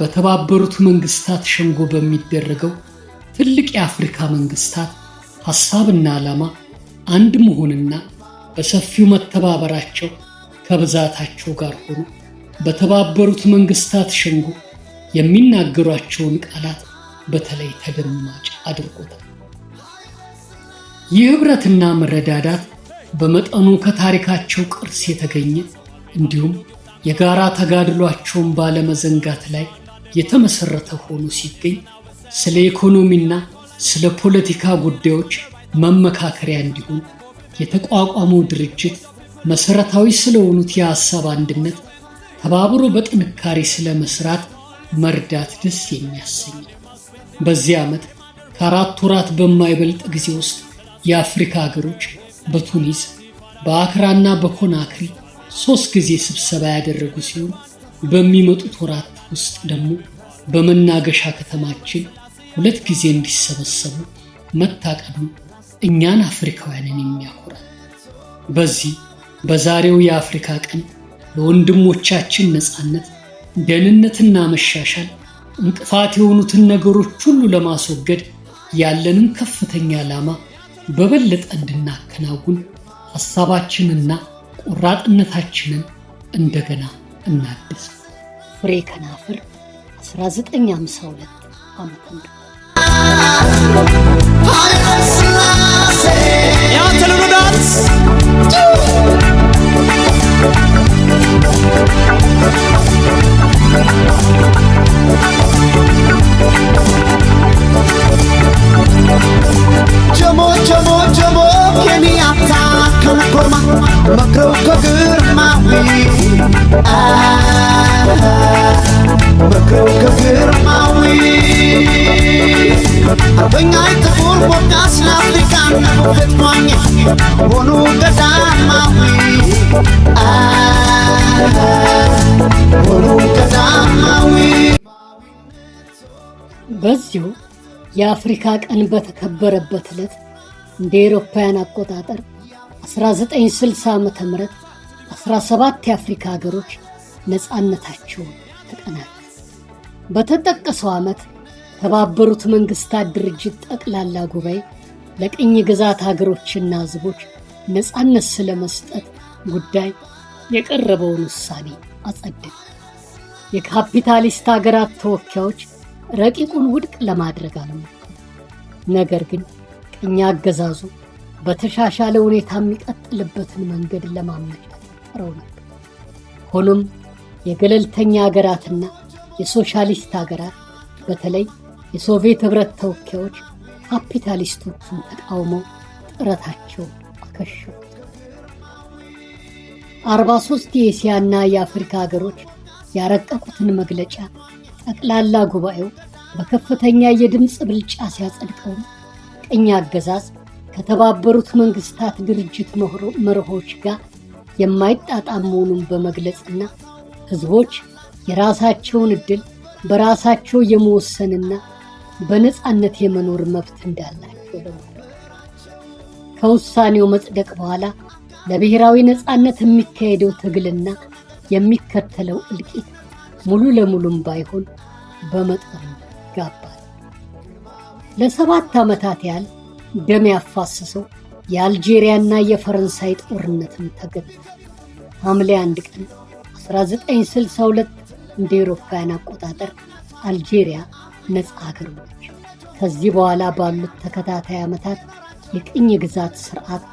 በተባበሩት መንግስታት ሸንጎ በሚደረገው ትልቅ የአፍሪካ መንግስታት ሐሳብና ዓላማ አንድ መሆንና በሰፊው መተባበራቸው ከብዛታቸው ጋር ሆኖ በተባበሩት መንግስታት ሸንጎ የሚናገሯቸውን ቃላት በተለይ ተደማጭ አድርጎታል። ይህ ኅብረትና መረዳዳት በመጠኑ ከታሪካቸው ቅርስ የተገኘ እንዲሁም የጋራ ተጋድሏቸውን ባለመዘንጋት ላይ የተመሰረተ ሆኖ ሲገኝ ስለ ኢኮኖሚና ስለ ፖለቲካ ጉዳዮች መመካከሪያ እንዲሆን የተቋቋመው ድርጅት መሰረታዊ ስለሆኑት የሐሳብ አንድነት ተባብሮ በጥንካሬ ስለ መስራት መርዳት ደስ የሚያሰኝ። በዚህ ዓመት ከ4 ወራት በማይበልጥ ጊዜ ውስጥ የአፍሪካ ሀገሮች በቱኒስ በአክራና በኮናክሪ 3 ጊዜ ስብሰባ ያደረጉ ሲሆን በሚመጡት ወራት ውስጥ ደግሞ በመናገሻ ከተማችን 2 ጊዜ እንዲሰበሰቡ መታቀዱ እኛን አፍሪካውያንን የሚያኮራል። በዚህ በዛሬው የአፍሪካ ቀን ለወንድሞቻችን ነፃነት፣ ደህንነትና መሻሻል እንቅፋት የሆኑትን ነገሮች ሁሉ ለማስወገድ ያለንን ከፍተኛ ዓላማ በበለጠ እንድናከናውን ሐሳባችንና ቆራጥነታችንን እንደገና እናድስ። ፍሬ ከናፍር 1952 ዓ.ም ጀሞ ጀሞ ጀሞ ኬንያታ ከንኮርማ መክረው ከግርማዊ መክረው ከግርማዊ አርበኛይ ጥቁር ሞጋስ ለአፍሪካ ነቦፈትሟኝ ሆኑ ቀዳማዊ ሆኑ ቀዳማዊ። በዚሁ የአፍሪካ ቀን በተከበረበት ዕለት እንደ አውሮፓውያን አቆጣጠር 1960 ዓ.ም 17 የአፍሪካ ሀገሮች ነፃነታቸውን ተቀናጁ። በተጠቀሰው ዓመት የተባበሩት መንግስታት ድርጅት ጠቅላላ ጉባኤ ለቅኝ ግዛት ሀገሮችና ሕዝቦች ነፃነት ስለመስጠት ጉዳይ የቀረበውን ውሳኔ አጸደቀ። የካፒታሊስት ሀገራት ተወካዮች ረቂቁን ውድቅ ለማድረግ አልሞከሩም። ነገር ግን ቅኝ አገዛዙ በተሻሻለ ሁኔታ የሚቀጥልበትን መንገድ ለማመቻቸት ጥረው ነበር። ሆኖም የገለልተኛ ሀገራትና የሶሻሊስት ሀገራት በተለይ የሶቪየት ኅብረት ተወካዮች ካፒታሊስቶቹን ተቃውመው ጥረታቸው አከሸፉት። 43 የእስያና የአፍሪካ ሀገሮች ያረቀቁትን መግለጫ ጠቅላላ ጉባኤው በከፍተኛ የድምፅ ብልጫ ሲያጸድቀው ቅኝ አገዛዝ ከተባበሩት መንግስታት ድርጅት መርሆች ጋር የማይጣጣም መሆኑን በመግለጽና ህዝቦች የራሳቸውን ዕድል በራሳቸው የመወሰንና በነፃነት የመኖር መብት እንዳላቸው በማድረግ ከውሳኔው መጽደቅ በኋላ ለብሔራዊ ነፃነት የሚካሄደው ትግልና የሚከተለው እልቂት ሙሉ ለሙሉም ባይሆን በመጠኑ ጋባል። ለ7 ዓመታት ያህል ደም ያፋሰሰው የአልጄሪያና የፈረንሳይ ጦርነትም ተገታ። ሐምሌ 1 ቀን 1962 እንደ አውሮፓውያን አቆጣጠር አልጄሪያ ነፃ ሀገር ሆነች። ከዚህ በኋላ ባሉት ተከታታይ ዓመታት የቅኝ ግዛት ስርዓት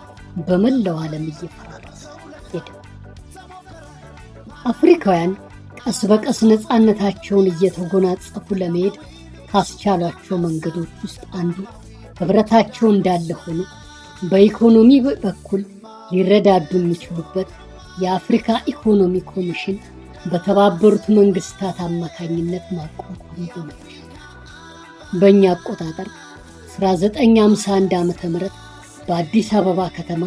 በመላው ዓለም እየፈራረሰ ሄደ። አፍሪካውያን ቀስ በቀስ ነፃነታቸውን እየተጎናጸፉ ለመሄድ ካስቻሏቸው መንገዶች ውስጥ አንዱ ህብረታቸው እንዳለ ሆኖ በኢኮኖሚ በኩል ሊረዳዱ የሚችሉበት የአፍሪካ ኢኮኖሚ ኮሚሽን በተባበሩት መንግስታት አማካኝነት ማቋቋም ሆነች። በእኛ አቆጣጠር 1951 ዓ.ም በአዲስ አበባ ከተማ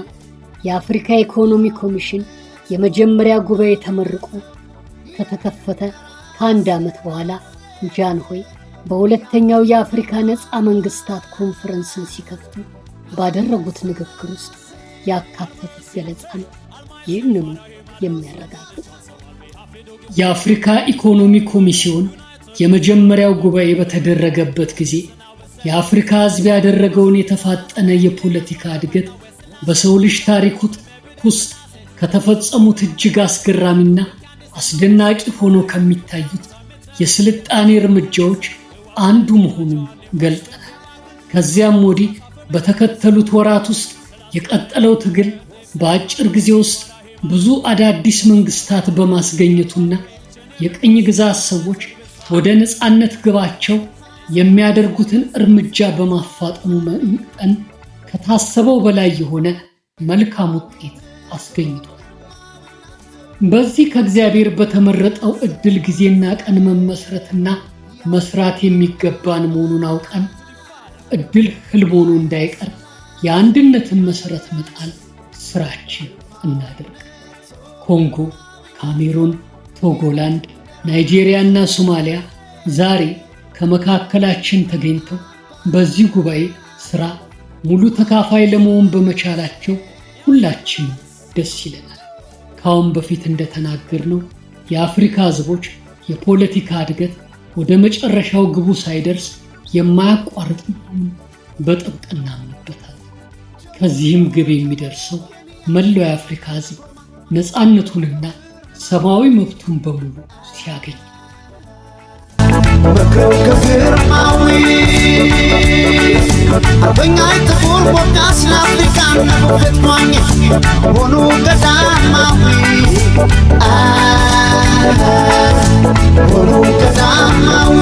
የአፍሪካ ኢኮኖሚ ኮሚሽን የመጀመሪያ ጉባኤ ተመርቆ ከተከፈተ ከአንድ ዓመት በኋላ ጃንሆይ በሁለተኛው የአፍሪካ ነፃ መንግስታት ኮንፈረንስን ሲከፍቱ ባደረጉት ንግግር ውስጥ ያካተቱት ገለጻን ይህንኑ የሚያረጋግጥ የአፍሪካ ኢኮኖሚ ኮሚሽን የመጀመሪያው ጉባኤ በተደረገበት ጊዜ የአፍሪካ ህዝብ ያደረገውን የተፋጠነ የፖለቲካ እድገት በሰው ልጅ ታሪክ ውስጥ ከተፈጸሙት እጅግ አስገራሚና አስደናቂ ሆኖ ከሚታዩት የስልጣኔ እርምጃዎች አንዱ መሆኑን ገልጠናል። ከዚያም ወዲህ በተከተሉት ወራት ውስጥ የቀጠለው ትግል በአጭር ጊዜ ውስጥ ብዙ አዳዲስ መንግስታት በማስገኘቱና የቅኝ ግዛት ሰዎች ወደ ነፃነት ግባቸው የሚያደርጉትን እርምጃ በማፋጠኑ መጠን ከታሰበው በላይ የሆነ መልካም ውጤት አስገኝቷል። በዚህ ከእግዚአብሔር በተመረጠው ዕድል ጊዜና ቀን መመስረትና መስራት የሚገባን መሆኑን አውቀን ዕድል ህልም ሆኖ እንዳይቀር የአንድነትን መሰረት መጣል ስራችን እናድርግ። ኮንጎ፣ ካሜሩን፣ ቶጎላንድ፣ ናይጄሪያ እና ሶማሊያ ዛሬ ከመካከላችን ተገኝተው በዚህ ጉባኤ ስራ ሙሉ ተካፋይ ለመሆን በመቻላቸው ሁላችንም ደስ ይለናል። ካሁን በፊት እንደተናገርነው የአፍሪካ ህዝቦች የፖለቲካ እድገት ወደ መጨረሻው ግቡ ሳይደርስ የማያቋርጥ መሆኑን በጥብቅ እናምንበታለን። ከዚህም ግብ የሚደርሰው መላው የአፍሪካ ህዝብ ነፃነቱንና ሰብአዊ መብቱን በሙሉ ሲያገኝ መክረው ከግርማዊ አርበኛ ጥቁር ሞጋስ ለአፍሪካ ነፍቷኝ ሆኑ ቀዳማዊ ሆኑ ቀዳማዊ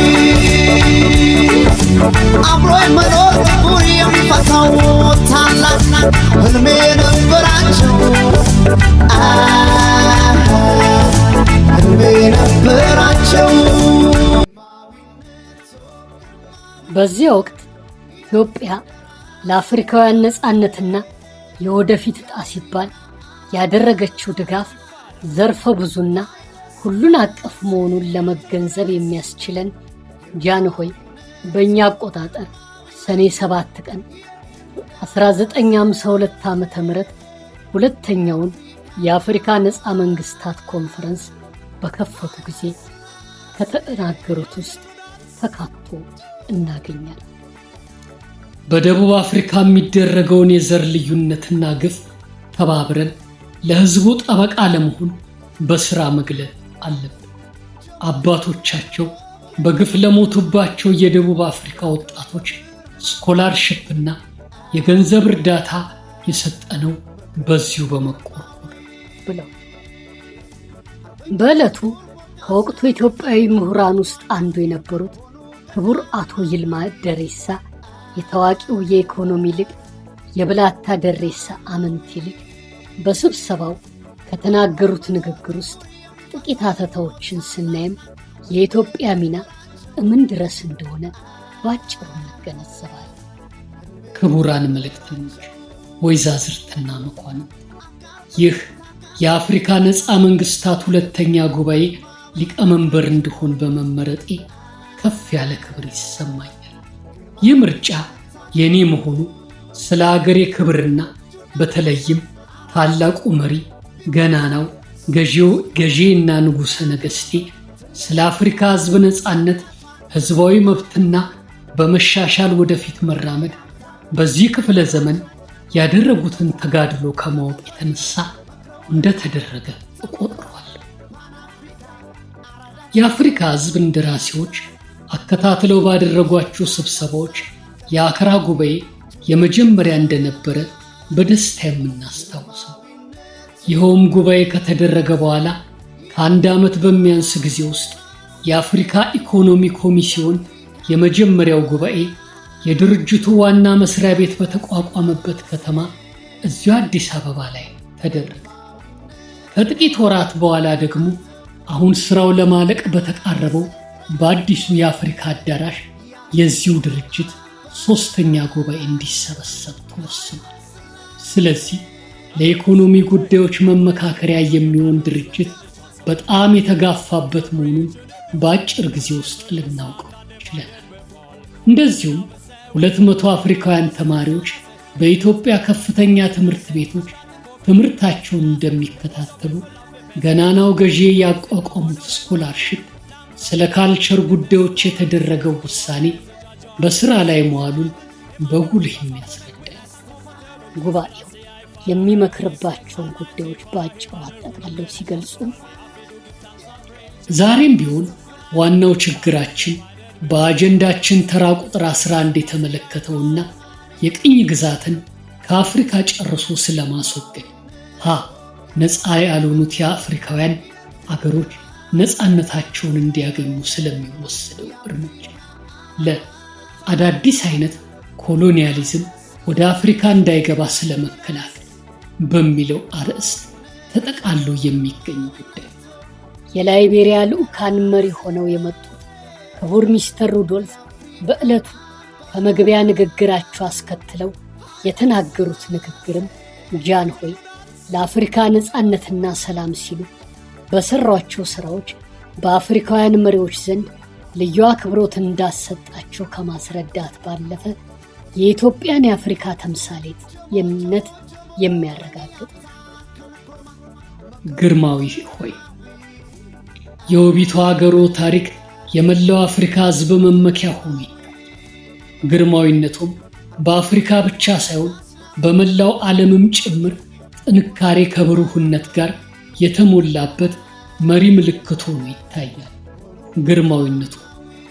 አብሮ መኖር ጥቁር የሚፈታው ታላቅ ህልሜ ነበራቸው ህልሜ ነበራቸው። በዚህ ወቅት ኢትዮጵያ ለአፍሪካውያን ነፃነትና የወደፊት ዕጣ ሲባል ያደረገችው ድጋፍ ዘርፈ ብዙና ሁሉን አቀፍ መሆኑን ለመገንዘብ የሚያስችለን ጃንሆይ በእኛ አቆጣጠር ሰኔ 7 ቀን 1952 ዓ.ም ሁለተኛውን የአፍሪካ ነፃ መንግስታት ኮንፈረንስ በከፈቱ ጊዜ ከተናገሩት ውስጥ ተካቶ እናገኛለን። በደቡብ አፍሪካ የሚደረገውን የዘር ልዩነትና ግፍ ተባብረን ለህዝቡ ጠበቃ ለመሆን በስራ መግለጽ አለብን። አባቶቻቸው በግፍ ለሞቱባቸው የደቡብ አፍሪካ ወጣቶች ስኮላርሺፕና የገንዘብ እርዳታ የሰጠነው በዚሁ በመቆርቆር ብለው በዕለቱ ከወቅቱ ኢትዮጵያዊ ምሁራን ውስጥ አንዱ የነበሩት ክቡር አቶ ይልማ ደሬሳ የታዋቂው የኢኮኖሚ ሊቅ የብላታ ደሬሳ አመንቴ ልጅ በስብሰባው ከተናገሩት ንግግር ውስጥ ጥቂት አተታዎችን ስናይም የኢትዮጵያ ሚና ምን ድረስ እንደሆነ ባጭሩ እንገነዘባለን። ክቡራን መልእክተኞች፣ ወይዛዝርትና መኳንንት፣ ይህ የአፍሪካ ነፃ መንግስታት ሁለተኛ ጉባኤ ሊቀመንበር እንድሆን በመመረጤ ከፍ ያለ ክብር ይሰማኛል። ይህ ምርጫ የኔ መሆኑ ስለ አገሬ ክብርና በተለይም ታላቁ መሪ ገናናው ገዢና ንጉሠ ነገሥቴ ስለ አፍሪካ ሕዝብ ነፃነት፣ ሕዝባዊ መብትና በመሻሻል ወደፊት መራመድ በዚህ ክፍለ ዘመን ያደረጉትን ተጋድሎ ከማወቅ የተነሳ እንደተደረገ እቆጥረዋለሁ። የአፍሪካ ሕዝብ እንደራሴዎች አከታትለው ባደረጓቸው ስብሰባዎች የአክራ ጉባኤ የመጀመሪያ እንደነበረ በደስታ የምናስታውሰው። ይኸውም ጉባኤ ከተደረገ በኋላ ከአንድ ዓመት በሚያንስ ጊዜ ውስጥ የአፍሪካ ኢኮኖሚ ኮሚሲዮን የመጀመሪያው ጉባኤ የድርጅቱ ዋና መስሪያ ቤት በተቋቋመበት ከተማ እዚሁ አዲስ አበባ ላይ ተደረገ። ከጥቂት ወራት በኋላ ደግሞ አሁን ስራው ለማለቅ በተቃረበው በአዲሱ የአፍሪካ አዳራሽ የዚሁ ድርጅት ሶስተኛ ጉባኤ እንዲሰበሰብ ተወስኗል። ስለዚህ ለኢኮኖሚ ጉዳዮች መመካከሪያ የሚሆን ድርጅት በጣም የተጋፋበት መሆኑን በአጭር ጊዜ ውስጥ ልናውቀው ችለናል። እንደዚሁም 200 አፍሪካውያን ተማሪዎች በኢትዮጵያ ከፍተኛ ትምህርት ቤቶች ትምህርታቸውን እንደሚከታተሉ ገናናው ገዢ ያቋቋሙት ስኮላርሺፕ ስለ ካልቸር ጉዳዮች የተደረገው ውሳኔ በስራ ላይ መዋሉን በጉልህ የሚያስረዳል። ጉባኤው የሚመክርባቸውን ጉዳዮች በአጭሩ አጠቃለው ሲገልጹ ዛሬም ቢሆን ዋናው ችግራችን በአጀንዳችን ተራ ቁጥር 11 የተመለከተውና የቅኝ ግዛትን ከአፍሪካ ጨርሶ ስለማስወገድ ነፃ ያልሆኑት የአፍሪካውያን አገሮች ነፃነታቸውን እንዲያገኙ ስለሚወሰደው እርምጃ፣ ለአዳዲስ አይነት ኮሎኒያሊዝም ወደ አፍሪካ እንዳይገባ ስለመከላከል በሚለው አርዕስት ተጠቃሎ የሚገኝ ጉዳይ። የላይቤሪያ ልዑካን መሪ ሆነው የመጡት ክቡር ሚስተር ሩዶልፍ በዕለቱ ከመግቢያ ንግግራቸው አስከትለው የተናገሩት ንግግርም ጃን ሆይ ለአፍሪካ ነፃነትና ሰላም ሲሉ በሰሯቸው ስራዎች በአፍሪካውያን መሪዎች ዘንድ ልዩ አክብሮት እንዳሰጣቸው ከማስረዳት ባለፈ የኢትዮጵያን የአፍሪካ ተምሳሌት የምነት የሚያረጋግጥ ግርማዊ ሆይ የውቢቷ አገሮ ታሪክ የመላው አፍሪካ ሕዝብ መመኪያ ሆኖ ግርማዊነቱም በአፍሪካ ብቻ ሳይሆን በመላው ዓለምም ጭምር ጥንካሬ ከብሩህነት ጋር የተሞላበት መሪ ምልክት ሆኖ ይታያል። ግርማዊነቱ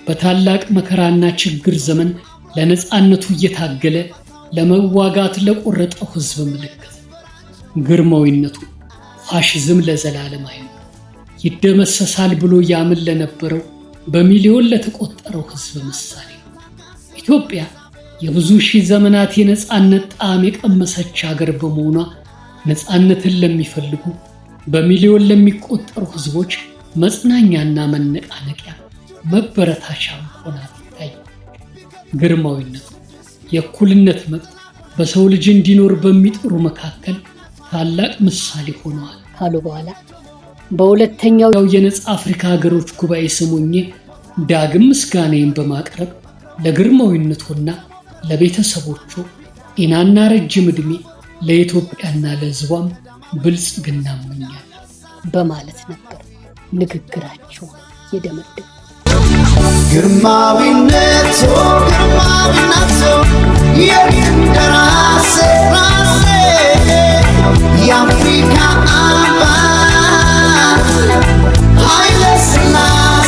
በታላቅ መከራና ችግር ዘመን ለነፃነቱ እየታገለ ለመዋጋት ለቆረጠው ሕዝብ ምልክት። ግርማዊነቱ ፋሽዝም ለዘላለም አይኖር ይደመሰሳል ብሎ ያምን ለነበረው በሚሊዮን ለተቆጠረው ሕዝብ ምሳሌ። ኢትዮጵያ የብዙ ሺህ ዘመናት የነፃነት ጣዕም የቀመሰች ሀገር በመሆኗ ነፃነትን ለሚፈልጉ በሚሊዮን ለሚቆጠሩ ሕዝቦች መጽናኛና መነቃነቂያ መበረታቻ ሆና ትታያለች። ግርማዊነቱ የእኩልነት መብት በሰው ልጅ እንዲኖር በሚጥሩ መካከል ታላቅ ምሳሌ ሆነዋል ካሉ በኋላ በሁለተኛው የነፃ አፍሪካ ሀገሮች ጉባኤ ስሙኜ ዳግም ምስጋናዬን በማቅረብ ለግርማዊነቱና ለቤተሰቦቹ ጤናና ረጅም ዕድሜ ለኢትዮጵያና ለሕዝቧም ብልጽግና እመኛለሁ በማለት ነበር ንግግራቸው የደመደመው። ግርማዊነቱ የደራሴ ራሴ የአፍሪካ አባት ኃይለ ሥላሴ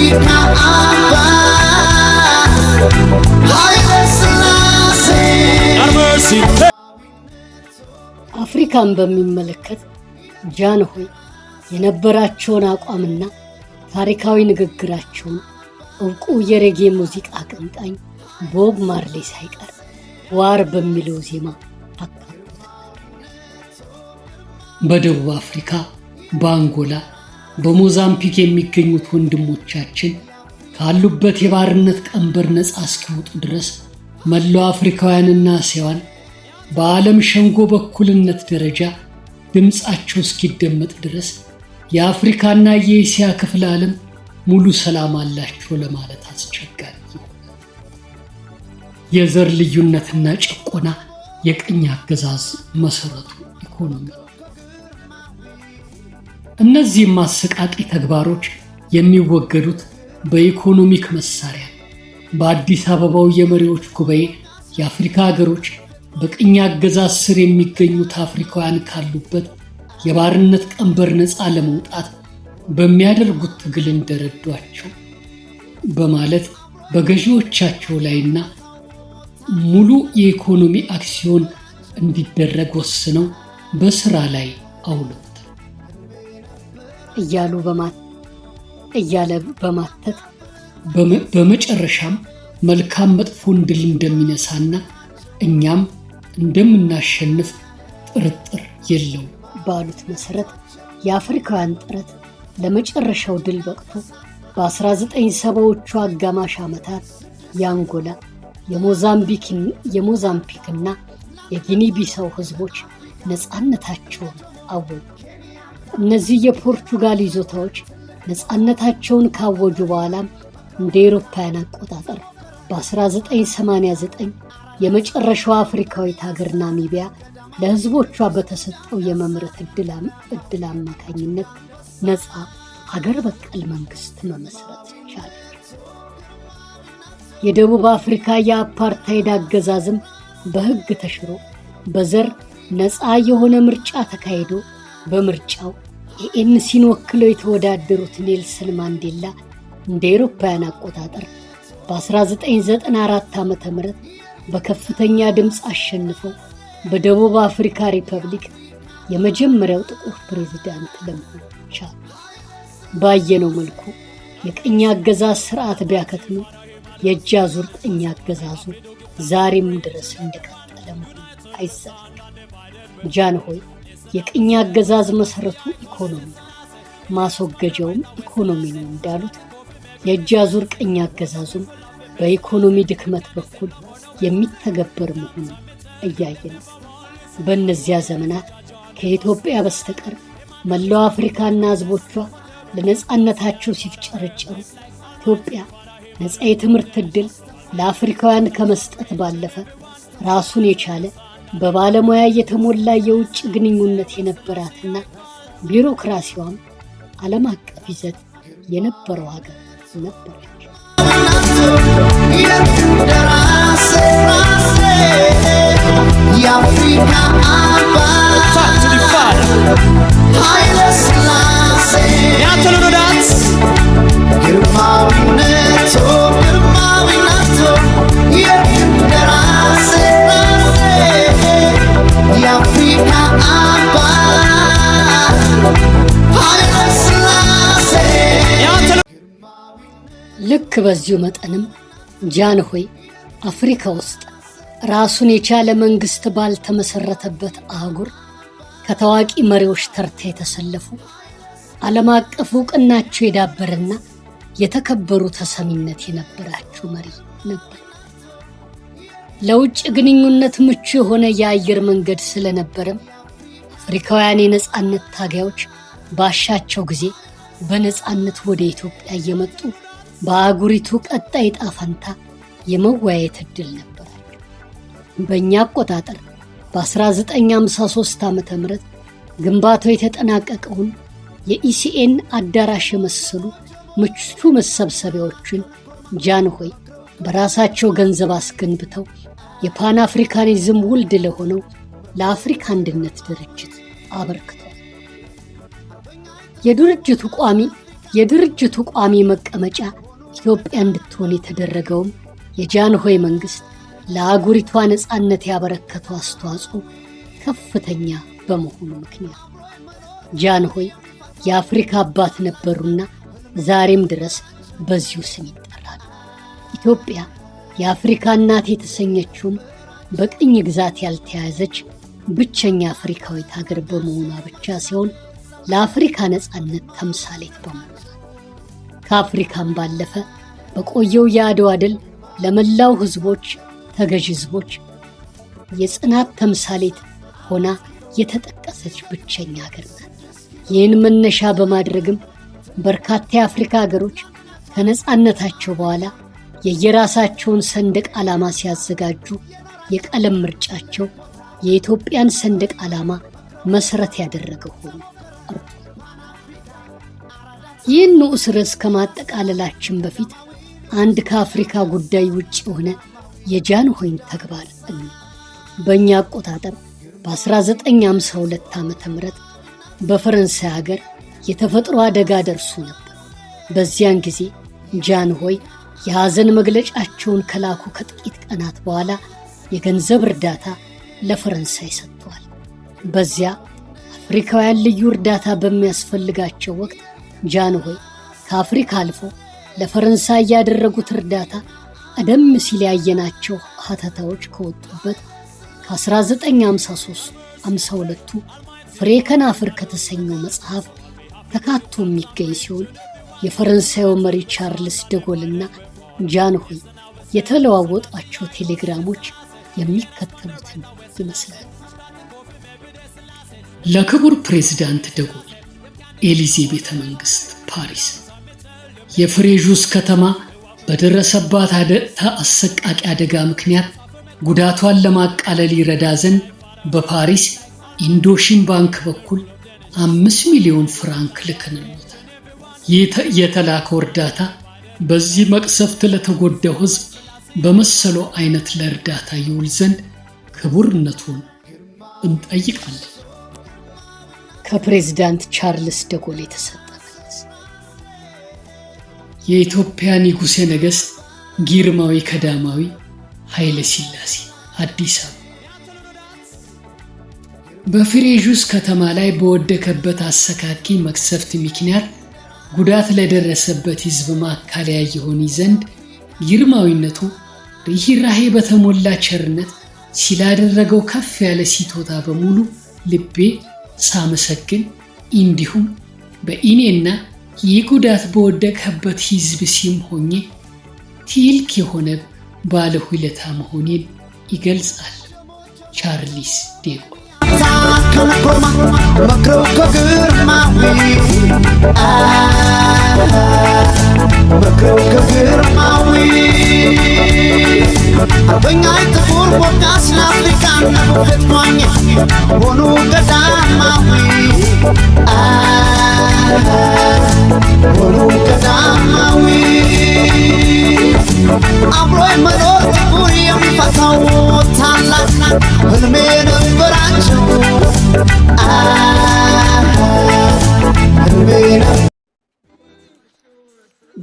የአፍሪካ አባት ኃይለ ሥላሴ አፍሪካን በሚመለከት ጃንሆይ የነበራቸውን አቋምና ታሪካዊ ንግግራቸውን ዕውቁ የሬጌ ሙዚቃ አቀንቃኝ ቦብ ማርሌ ሳይቀር ዋር በሚለው ዜማ አካቶታል። በደቡብ አፍሪካ፣ በአንጎላ፣ በሞዛምቢክ የሚገኙት ወንድሞቻችን ካሉበት የባርነት ቀንበር ነፃ እስኪወጡ ድረስ መላው አፍሪካውያንና እስያውያን በዓለም ሸንጎ በኩልነት ደረጃ ድምፃቸው እስኪደመጥ ድረስ የአፍሪካና የእስያ ክፍለ ዓለም ሙሉ ሰላም አላቸው ለማለት አስቸጋሪ ይሆናል። የዘር ልዩነትና ጭቆና የቅኝ አገዛዝ መሰረቱ ኢኮኖሚ። እነዚህም አሰቃቂ ተግባሮች የሚወገዱት በኢኮኖሚክ መሳሪያ። በአዲስ አበባው የመሪዎች ጉባኤ የአፍሪካ ሀገሮች በቅኝ አገዛዝ ስር የሚገኙት አፍሪካውያን ካሉበት የባርነት ቀንበር ነፃ ለመውጣት በሚያደርጉት ትግል እንደረዷቸው በማለት በገዢዎቻቸው ላይና ሙሉ የኢኮኖሚ አክሲዮን እንዲደረግ ወስነው በስራ ላይ አውለውታል እያለ በማተት በመጨረሻም መልካም መጥፎን ድል እንደሚነሳና እኛም እንደምናሸንፍ ጥርጥር የለውም ባሉት መሰረት የአፍሪካውያን ጥረት ለመጨረሻው ድል በቅቶ በ1970ዎቹ አጋማሽ ዓመታት የአንጎላ፣ የሞዛምቢክና የጊኒ ቢሳው ህዝቦች ነፃነታቸውን አወጁ። እነዚህ የፖርቹጋል ይዞታዎች ነፃነታቸውን ካወጁ በኋላም እንደ አውሮፓውያን አቆጣጠር በ1989 የመጨረሻው አፍሪካዊት ሀገር ናሚቢያ ለህዝቦቿ በተሰጠው የመምረት እድል አማካኝነት ነፃ ሀገር በቀል መንግስት መመስረት ቻለች። የደቡብ አፍሪካ የአፓርታይድ አገዛዝም በህግ ተሽሮ በዘር ነፃ የሆነ ምርጫ ተካሂዶ በምርጫው ኤኤንሲን ወክለው የተወዳደሩት ኔልሰን ማንዴላ እንደ አውሮፓውያን አቆጣጠር በ1994 ዓ.ም በከፍተኛ ድምፅ አሸንፈው በደቡብ አፍሪካ ሪፐብሊክ የመጀመሪያው ጥቁር ፕሬዝዳንት ለመሆን ቻሉ። ባየነው መልኩ የቅኝ አገዛዝ ስርዓት ቢያከትሙ የእጅ አዙር ቅኝ አገዛዙ ዛሬም ድረስ እንደቀጠለ መሆኑ አይዘነጋም። ጃንሆይ የቅኝ አገዛዝ መሰረቱ ኢኮኖሚ ማስወገጃውም ኢኮኖሚ ነው እንዳሉት የእጅ አዙር ቅኝ አገዛዙም በኢኮኖሚ ድክመት በኩል የሚተገበር መሆኑ እያየን። በእነዚያ ዘመናት ከኢትዮጵያ በስተቀር መላው አፍሪካና ህዝቦቿ ለነፃነታቸው ሲፍጨረጨሩ ኢትዮጵያ ነፃ የትምህርት ዕድል ለአፍሪካውያን ከመስጠት ባለፈ ራሱን የቻለ በባለሙያ የተሞላ የውጭ ግንኙነት የነበራትና ቢሮክራሲዋም ዓለም አቀፍ ይዘት የነበረው ሀገር ነበረች። የአፍሪካ አባት ኃይለ ሥላሴ ግርማዊነቶ የደራሴ የአፍሪካ አባት ኃይለ ሥላሴ። ልክ በዚሁ መጠንም ጃንሆይ አፍሪካ ውስጥ ራሱን የቻለ መንግስት ባልተመሰረተበት አህጉር ከታዋቂ መሪዎች ተርታ የተሰለፉ ዓለም አቀፍ ዕውቅናቸው የዳበረና የተከበሩ ተሰሚነት የነበራቸው መሪ ነበር። ለውጭ ግንኙነት ምቹ የሆነ የአየር መንገድ ስለነበረም አፍሪካውያን የነፃነት ታጋዮች ባሻቸው ጊዜ በነፃነት ወደ ኢትዮጵያ እየመጡ በአህጉሪቱ ቀጣይ ዕጣ ፈንታ የመወያየት ዕድል ነበራቸው። በእኛ አቆጣጠር በ1953 ዓ.ም ግንባታው የተጠናቀቀውን የኢሲኤን አዳራሽ የመሰሉ ምቹ መሰብሰቢያዎችን ጃንሆይ በራሳቸው ገንዘብ አስገንብተው የፓን አፍሪካኒዝም ውልድ ለሆነው ለአፍሪካ አንድነት ድርጅት አበርክተዋል። የድርጅቱ ቋሚ የድርጅቱ ቋሚ መቀመጫ ኢትዮጵያ እንድትሆን የተደረገውም የጃንሆይ መንግስት ለአህጉሪቷ ነፃነት ያበረከተው አስተዋጽኦ ከፍተኛ በመሆኑ ምክንያት ጃንሆይ የአፍሪካ አባት ነበሩና ዛሬም ድረስ በዚሁ ስም ይጠራሉ። ኢትዮጵያ የአፍሪካ እናት የተሰኘችውም በቅኝ ግዛት ያልተያዘች ብቸኛ አፍሪካዊት ሀገር በመሆኗ ብቻ ሲሆን ለአፍሪካ ነፃነት ተምሳሌት በመሆኗ ከአፍሪካም ባለፈ በቆየው የአድዋ ድል ለመላው ህዝቦች ተገዥ ህዝቦች የጽናት ተምሳሌት ሆና የተጠቀሰች ብቸኛ ሀገር ናት። ይህን መነሻ በማድረግም በርካታ የአፍሪካ ሀገሮች ከነፃነታቸው በኋላ የየራሳቸውን ሰንደቅ ዓላማ ሲያዘጋጁ የቀለም ምርጫቸው የኢትዮጵያን ሰንደቅ ዓላማ መሰረት ያደረገ ሆኖ ቀርቷል። ይህን ንዑስ ርዕስ ከማጠቃለላችን በፊት አንድ ከአፍሪካ ጉዳይ ውጭ የሆነ የጃንሆይን ተግባር በእኛ አቆጣጠር በ1952 ዓ.ም በፈረንሳይ ሀገር የተፈጥሮ አደጋ ደርሶ ነበር። በዚያን ጊዜ ጃንሆይ የሐዘን መግለጫቸውን ከላኩ ከጥቂት ቀናት በኋላ የገንዘብ እርዳታ ለፈረንሳይ ሰጥተዋል። በዚያ አፍሪካውያን ልዩ እርዳታ በሚያስፈልጋቸው ወቅት ጃንሆይ ከአፍሪካ አልፎ ለፈረንሳይ ያደረጉት እርዳታ ቀደም ሲል ያየናቸው ሀተታዎች ከወጡበት ከ1953-52ቱ ፍሬ ከናፍር ከተሰኘው መጽሐፍ ተካቶ የሚገኝ ሲሆን የፈረንሳዩ መሪ ቻርልስ ደጎልና ጃንሆይ የተለዋወጧቸው ቴሌግራሞች የሚከተሉትን ይመስላል። ለክቡር ፕሬዝዳንት ደጎል ኤሊዜ ቤተ መንግስት ፓሪስ። የፍሬዡስ ከተማ በደረሰባት አሰቃቂ አደጋ ምክንያት ጉዳቷን ለማቃለል ይረዳ ዘንድ በፓሪስ ኢንዶሺን ባንክ በኩል 5 ሚሊዮን ፍራንክ ልከንልዎታል። የተላከው እርዳታ በዚህ መቅሰፍት ለተጎዳው ህዝብ በመሰለው አይነት ለእርዳታ ይውል ዘንድ ክቡርነቱን እንጠይቃለን። ከፕሬዝዳንት ቻርልስ ደጎል የተሰጠ መልስ። የኢትዮጵያ ንጉሠ ነገሥት ጊርማዊ ቀዳማዊ ኃይለ ሥላሴ አዲስ አበባ። በፍሬዡስ ከተማ ላይ በወደቀበት አሰቃቂ መቅሰፍት ምክንያት ጉዳት ለደረሰበት ህዝብ ማካለያ ይሆን ዘንድ ጊርማዊነቱ ርኅራኄ በተሞላ ቸርነት ሲላደረገው ከፍ ያለ ሲቶታ በሙሉ ልቤ ሳመሰግን እንዲሁም በእኔና ይህ ጉዳት በወደቀበት ህዝብ ስም ሆኜ ትልቅ የሆነ ባለውለታ መሆኔን ይገልጻል። ቻርልስ ደጎል። አብሮ መኖር ጥቁር የሚፈታው ታላቅ ህልሜ ነበራቸው።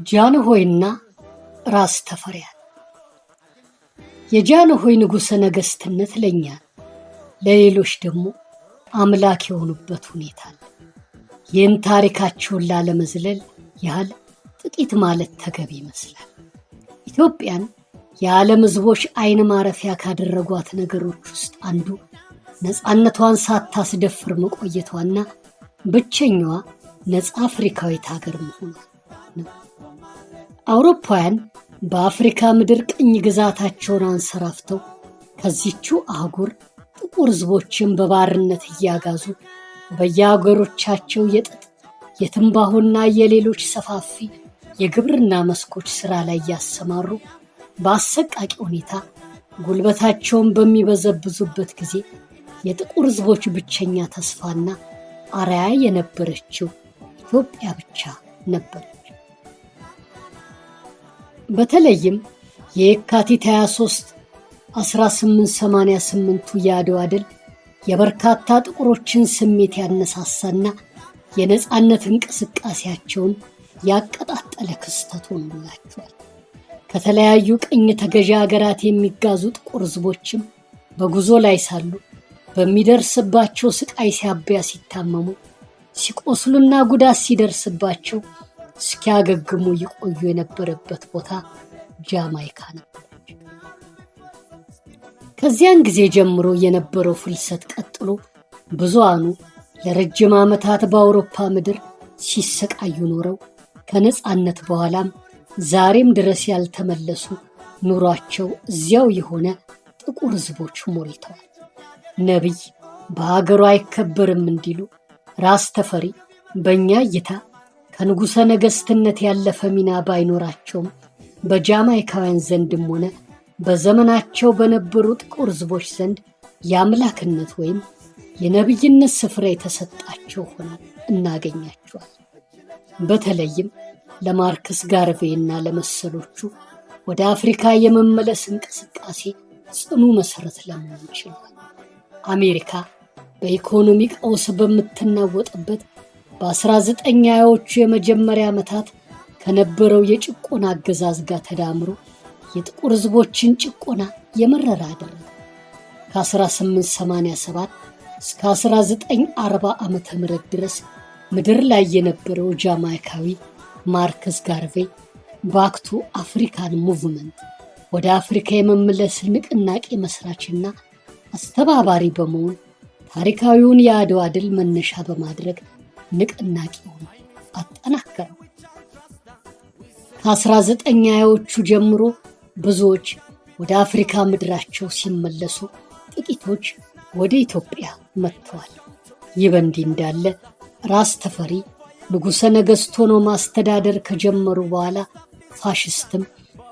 ጃንሆይና ራስ ተፈሪያን። የጃንሆይ ንጉሠ ነገሥትነት ለኛ ለሌሎች ደግሞ አምላክ የሆኑበት ሁኔታ አለ። ይህን ታሪካቸውን ላለመዝለል ያህል ጥቂት ማለት ተገቢ ይመስላል። ኢትዮጵያን የዓለም ህዝቦች አይን ማረፊያ ካደረጓት ነገሮች ውስጥ አንዱ ነፃነቷን ሳታስደፍር መቆየቷና ብቸኛዋ ነፃ አፍሪካዊት ሀገር መሆኗ ነው። አውሮፓውያን በአፍሪካ ምድር ቅኝ ግዛታቸውን አንሰራፍተው ከዚቹ አህጉር ጥቁር ህዝቦችን በባርነት እያጋዙ በየአገሮቻቸው የጥጥ የትንባሆና የሌሎች ሰፋፊ የግብርና መስኮች ስራ ላይ ያሰማሩ በአሰቃቂ ሁኔታ ጉልበታቸውን በሚበዘብዙበት ጊዜ የጥቁር ህዝቦች ብቸኛ ተስፋና አርአያ የነበረችው ኢትዮጵያ ብቻ ነበረች። በተለይም የካቲት 23 1888ቱ የአድዋ ድል የበርካታ ጥቁሮችን ስሜት ያነሳሳና የነፃነት እንቅስቃሴያቸውን ያቀጣጠለ ክስተት ሆኖላቸዋል። ከተለያዩ ቅኝ ተገዢ ሀገራት የሚጋዙ ጥቁር ሕዝቦችም በጉዞ ላይ ሳሉ በሚደርስባቸው ስቃይ ሲያበያ ሲታመሙ፣ ሲቆስሉና ጉዳት ሲደርስባቸው እስኪያገግሙ ይቆዩ የነበረበት ቦታ ጃማይካ ነበረች። ከዚያን ጊዜ ጀምሮ የነበረው ፍልሰት ቀጥሎ ብዙሃኑ ለረጅም ዓመታት በአውሮፓ ምድር ሲሰቃዩ ኖረው ከነጻነት በኋላም ዛሬም ድረስ ያልተመለሱ ኑሯቸው እዚያው የሆነ ጥቁር ሕዝቦች ሞልተዋል። ነቢይ በሀገሩ አይከበርም እንዲሉ ራስ ተፈሪ በእኛ እይታ ከንጉሠ ነገሥትነት ያለፈ ሚና ባይኖራቸውም በጃማይካውያን ዘንድም ሆነ በዘመናቸው በነበሩ ጥቁር ሕዝቦች ዘንድ የአምላክነት ወይም የነቢይነት ስፍራ የተሰጣቸው ሆነው እናገኛቸዋል። በተለይም ለማርከስ ጋርቬ እና ለመሰሎቹ ወደ አፍሪካ የመመለስ እንቅስቃሴ ጽኑ መሠረት ለመሆን ችሏል። አሜሪካ በኢኮኖሚ ቀውስ በምትናወጥበት በ1920ዎቹ የመጀመሪያ ዓመታት ከነበረው የጭቆና አገዛዝ ጋር ተዳምሮ የጥቁር ሕዝቦችን ጭቆና የመረረ አደረገ። ከ1887 እስከ 1940 ዓመተ ምህረት ድረስ ምድር ላይ የነበረው ጃማይካዊ ማርከስ ጋርቬ ባክቱ አፍሪካን ሙቭመንት ወደ አፍሪካ የመመለስ ንቅናቄ መስራችና አስተባባሪ በመሆን ታሪካዊውን የአድዋ ድል መነሻ በማድረግ ንቅናቄውን አጠናከረው። ከ1920ዎቹ ጀምሮ ብዙዎች ወደ አፍሪካ ምድራቸው ሲመለሱ፣ ጥቂቶች ወደ ኢትዮጵያ መጥተዋል። ይህ በእንዲህ እንዳለ ራስ ተፈሪ ንጉሠ ነገሥት ሆኖ ማስተዳደር ከጀመሩ በኋላ ፋሽስትም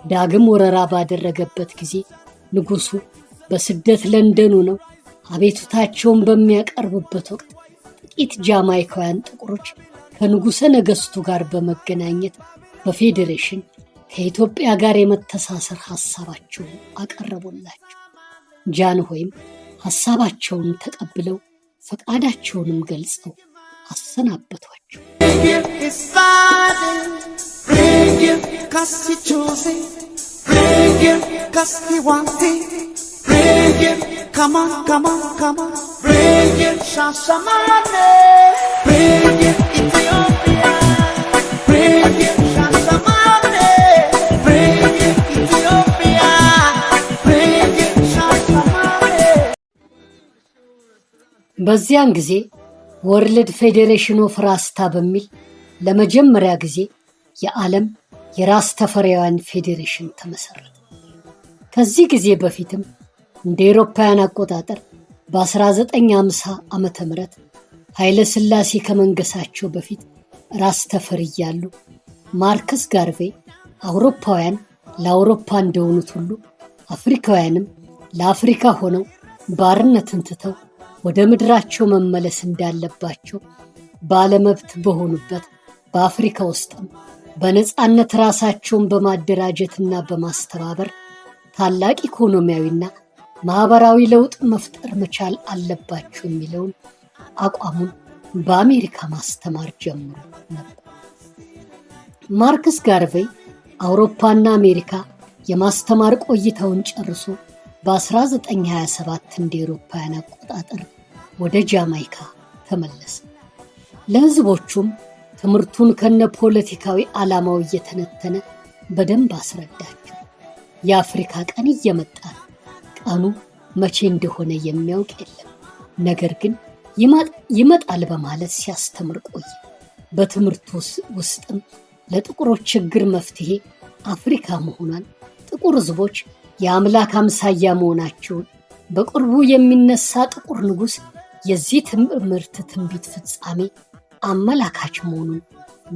ዳግም ወረራ ባደረገበት ጊዜ ንጉሡ በስደት ለንደኑ ነው አቤቱታቸውን በሚያቀርቡበት ወቅት ጥቂት ጃማይካውያን ጥቁሮች ከንጉሠ ነገሥቱ ጋር በመገናኘት በፌዴሬሽን ከኢትዮጵያ ጋር የመተሳሰር ሐሳባቸውን አቀረቡላቸው። ጃንሆይም ሐሳባቸውን ተቀብለው ፈቃዳቸውንም ገልጸው አሰናበቷቸው። Come on, come on, come on, bring it, Shashamane, bring it, Ethiopia, bring it, Shashamane, bring it, Ethiopia, bring it, Shashamane. በዚያን ጊዜ ወርልድ ፌዴሬሽን ኦፍ ራስታ በሚል ለመጀመሪያ ጊዜ የዓለም የራስ ተፈሪያውያን ፌዴሬሽን ተመሰረተ። ከዚህ ጊዜ በፊትም እንደ አውሮፓውያን አቆጣጠር በ1950 ዓመተ ምህረት ኃይለ ሥላሴ ከመንገሳቸው በፊት ራስ ተፈሪ እያሉ ማርከስ ጋርቬ አውሮፓውያን ለአውሮፓ እንደሆኑት ሁሉ አፍሪካውያንም ለአፍሪካ ሆነው ባርነትን ትተው ወደ ምድራቸው መመለስ እንዳለባቸው ባለመብት በሆኑበት በአፍሪካ ውስጥም በነፃነት ራሳቸውን በማደራጀትና በማስተባበር ታላቅ ኢኮኖሚያዊና ማህበራዊ ለውጥ መፍጠር መቻል አለባቸው የሚለውን አቋሙን በአሜሪካ ማስተማር ጀምሮ ነበር። ማርከስ ጋርቬ አውሮፓና አሜሪካ የማስተማር ቆይታውን ጨርሶ በ1927 እንደ አውሮፓውያን አቆጣጠር ወደ ጃማይካ ተመለሰ። ለሕዝቦቹም ትምህርቱን ከነ ፖለቲካዊ ዓላማው እየተነተነ በደንብ አስረዳቸው። የአፍሪካ ቀን እየመጣ ነው። ቀኑ መቼ እንደሆነ የሚያውቅ የለም፣ ነገር ግን ይመጣል በማለት ሲያስተምር ቆየ። በትምህርቱ ውስጥም ለጥቁሮች ችግር መፍትሄ አፍሪካ መሆኗን፣ ጥቁር ሕዝቦች የአምላክ አምሳያ መሆናቸውን፣ በቅርቡ የሚነሳ ጥቁር ንጉሥ የዚህ ትምህርት ትንቢት ፍጻሜ አመላካች መሆኑን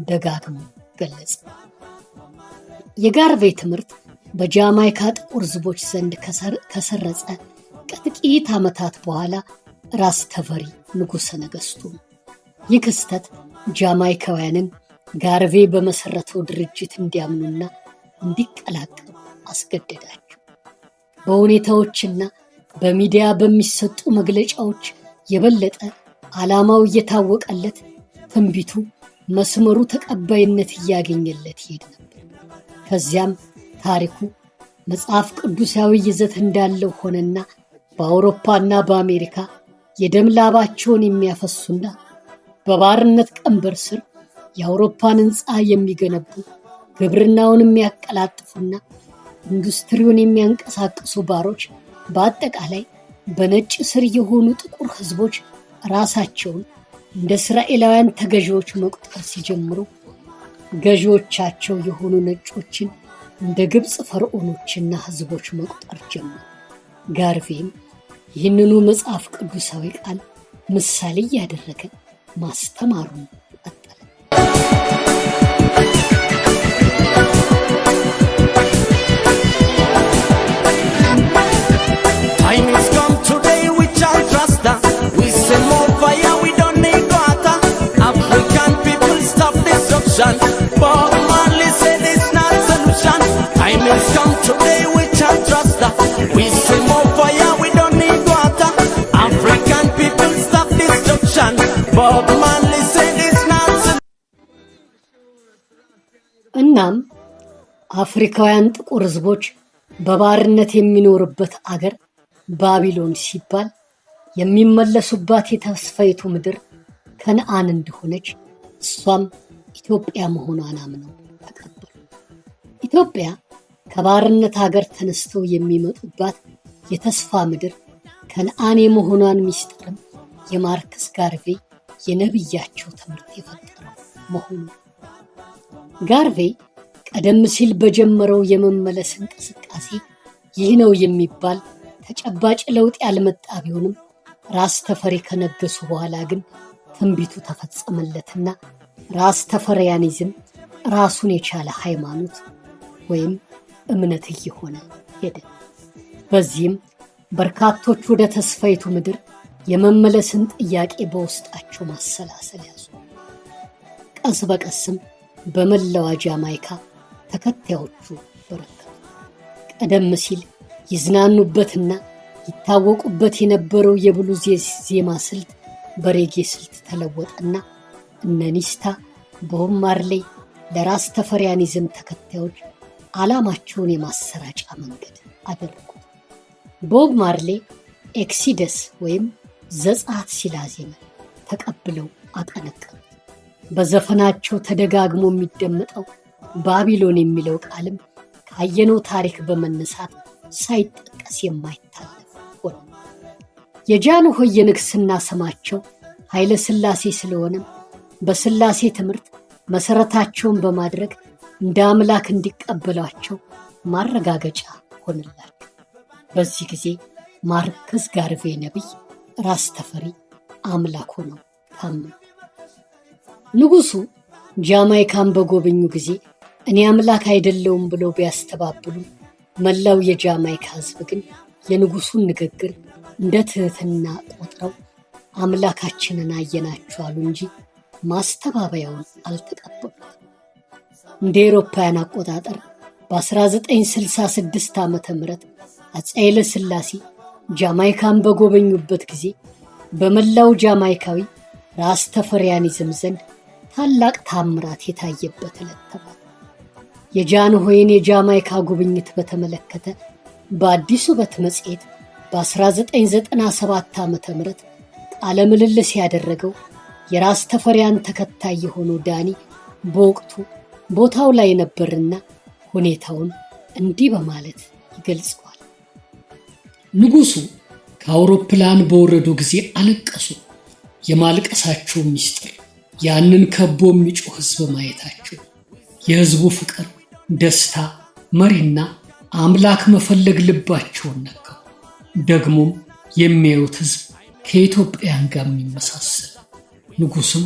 ደጋግሞ ገለጸ። የጋርቬ ትምህርት በጃማይካ ጥቁር ሕዝቦች ዘንድ ከሰረጸ ከጥቂት ዓመታት በኋላ ራስ ተፈሪ ንጉሠ ነገሥቱ ነው። ይህ ክስተት ጃማይካውያንን ጋርቬ በመሠረተው ድርጅት እንዲያምኑና እንዲቀላቀሉ አስገደዳቸው። በሁኔታዎችና በሚዲያ በሚሰጡ መግለጫዎች የበለጠ ዓላማው እየታወቀለት ትንቢቱ መስመሩ ተቀባይነት እያገኘለት ይሄድ ነበር። ከዚያም ታሪኩ መጽሐፍ ቅዱሳዊ ይዘት እንዳለው ሆነና በአውሮፓና በአሜሪካ የደም ላባቸውን የሚያፈሱና በባርነት ቀንበር ስር የአውሮፓን ሕንፃ የሚገነቡ ግብርናውን የሚያቀላጥፉና ኢንዱስትሪውን የሚያንቀሳቅሱ ባሮች በአጠቃላይ በነጭ ስር የሆኑ ጥቁር ሕዝቦች ራሳቸውን እንደ እስራኤላውያን ተገዢዎች መቁጠር ሲጀምሩ ገዢዎቻቸው የሆኑ ነጮችን እንደ ግብፅ ፈርዖኖችና ሕዝቦች መቁጠር ጀመሩ። ጋርቬይም ይህንኑ መጽሐፍ ቅዱሳዊ ቃል ምሳሌ እያደረገ ማስተማሩን ቀጠለ። Time has come today, we shall trust that. We send more fire, we don't need water. African people stop destruction. Bob Marley said it's not solution. Time has come today, we shall trust that. We send more fire, we don't need water. African people stop destruction. Bob Marley said it's not solution. እናም አፍሪካውያን ጥቁር ሕዝቦች በባርነት የሚኖርበት አገር ባቢሎን ሲባል የሚመለሱባት የተስፋይቱ ምድር ከነዓን እንደሆነች እሷም ኢትዮጵያ መሆኗን አምነው ተቀበሉ። ኢትዮጵያ ከባርነት ሀገር ተነስተው የሚመጡባት የተስፋ ምድር ከነዓን የመሆኗን ሚስጥርም የማርክስ ጋርቬይ የነብያቸው ትምህርት የፈጠረው መሆኑ። ጋርቬይ ቀደም ሲል በጀመረው የመመለስ እንቅስቃሴ ይህ ነው የሚባል ተጨባጭ ለውጥ ያልመጣ ቢሆንም ራስ ተፈሪ ከነገሱ በኋላ ግን ትንቢቱ ተፈጸመለትና ራስ ተፈሪያኒዝም ራሱን የቻለ ሃይማኖት ወይም እምነት እየሆነ ሄደ። በዚህም በርካቶች ወደ ተስፋይቱ ምድር የመመለስን ጥያቄ በውስጣቸው ማሰላሰል ያዙ። ቀስ በቀስም በመላዋ ጃማይካ ተከታዮቹ በረከቱ። ቀደም ሲል ይዝናኑበትና ይታወቁበት የነበረው የብሉዝ ዜማ ስልት በሬጌ ስልት ተለወጠና እነ ኒስታ ቦብ ማርሌ ለራስ ተፈሪያኒዝም ተከታዮች ዓላማቸውን የማሰራጫ መንገድ አደረጉ። ቦብ ማርሌ ኤክሲደስ ወይም ዘጸአት ሲላዜመ ተቀብለው አቀነቀኑት። በዘፈናቸው ተደጋግሞ የሚደመጠው ባቢሎን የሚለው ቃልም ካየነው ታሪክ በመነሳት ሳይጠቀስ የማይታለፍ ሆነ። የጃንሆይ የንግስና ስማቸው ኃይለ ሥላሴ ስለሆነም በሥላሴ ትምህርት መሰረታቸውን በማድረግ እንደ አምላክ እንዲቀበሏቸው ማረጋገጫ ሆነላቸው። በዚህ ጊዜ ማርክስ ጋርቬይ ነቢይ፣ ራስ ተፈሪ አምላክ ሆነው ታመኑ። ንጉሱ ጃማይካን በጎበኙ ጊዜ እኔ አምላክ አይደለውም ብለው ቢያስተባብሉ መላው የጃማይካ ሕዝብ ግን የንጉሱን ንግግር እንደ ትህትና ቆጥረው አምላካችንን አየናቸው አሉ እንጂ ማስተባበያውን አልተቀበሉትም። እንደ አውሮፓውያን አቆጣጠር በ1966 ዓመተ ምህረት አፄ ኃይለ ሥላሴ ጃማይካን በጎበኙበት ጊዜ በመላው ጃማይካዊ ራስ ተፈሪያኒዝም ዘንድ ታላቅ ታምራት የታየበት ዕለት ተባለ። የጃንሆይን የጃማይካ ጉብኝት በተመለከተ በአዲስ ውበት መጽሔት በ1997 ዓመተ ምህረት ቃለ ምልልስ ያደረገው የራስ ተፈሪያን ተከታይ የሆነው ዳኒ በወቅቱ ቦታው ላይ ነበርና ሁኔታውን እንዲህ በማለት ይገልጸዋል። ንጉሱ ከአውሮፕላን በወረዱ ጊዜ አለቀሱ። የማልቀሳቸው ምስጢር ያንን ከቦ የሚጮህ ሕዝብ ማየታቸው፣ የሕዝቡ ፍቅር፣ ደስታ፣ መሪና አምላክ መፈለግ ልባቸውን ነካው። ደግሞም የሚያዩት ሕዝብ ከኢትዮጵያን ጋር የሚመሳሰል፣ ንጉሱም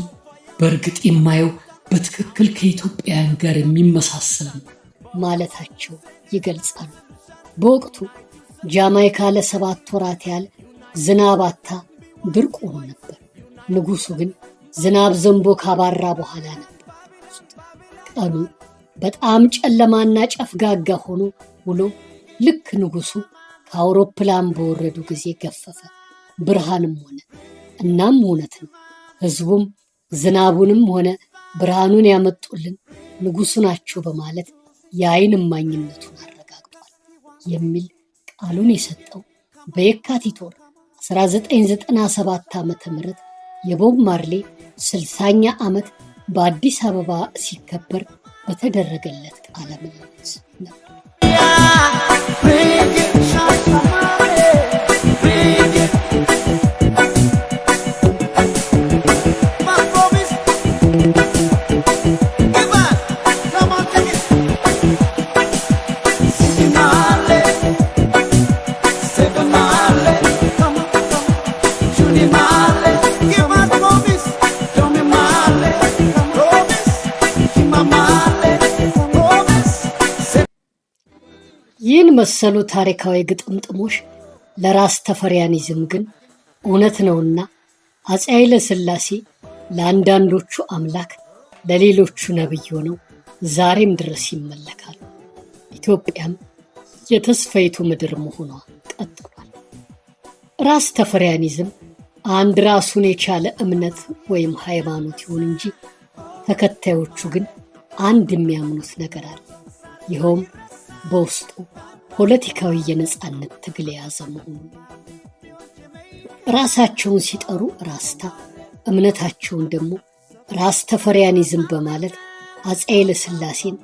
በእርግጥ የማየው በትክክል ከኢትዮጵያን ጋር የሚመሳሰል ነው ማለታቸው ይገልጻሉ። በወቅቱ ጃማይካ ለ7 ወራት ያህል ዝናብ አጥታ ድርቅ ሆኖ ነበር። ንጉሱ ግን ዝናብ ዘንቦ ካባራ በኋላ ነበር። ቀኑ በጣም ጨለማና ጨፍጋጋ ሆኖ ውሎ ልክ ንጉሱ ከአውሮፕላን በወረዱ ጊዜ ገፈፈ፣ ብርሃንም ሆነ። እናም እውነት ነው፣ ሕዝቡም ዝናቡንም ሆነ ብርሃኑን ያመጡልን ንጉሡ ናቸው በማለት የዓይን እማኝነቱን አረጋግጧል የሚል ቃሉን የሰጠው በየካቲት ወር 1997 ዓ.ም የቦብ ማርሌ 60ኛ ዓመት በአዲስ አበባ ሲከበር በተደረገለት ቃለ ምልልስ ነበር። ይህን መሰሉ ታሪካዊ ግጥምጥሞሽ ለራስ ተፈሪያኒዝም ግን እውነት ነውና አፄ ኃይለ ሥላሴ ለአንዳንዶቹ አምላክ ለሌሎቹ ነብይ ሆነው ዛሬም ድረስ ይመለካሉ። ኢትዮጵያም የተስፋይቱ ምድር መሆኗ ቀጥሏል። ራስ ተፈሪያኒዝም አንድ ራሱን የቻለ እምነት ወይም ሃይማኖት ይሁን እንጂ ተከታዮቹ ግን አንድ የሚያምኑት ነገር አለ። ይኸውም በውስጡ ፖለቲካዊ የነጻነት ትግል የያዘ መሆኑ። ራሳቸውን ሲጠሩ ራስታ፣ እምነታቸውን ደግሞ ራስ ተፈሪያኒዝም በማለት አፄ ኃይለ ሥላሴን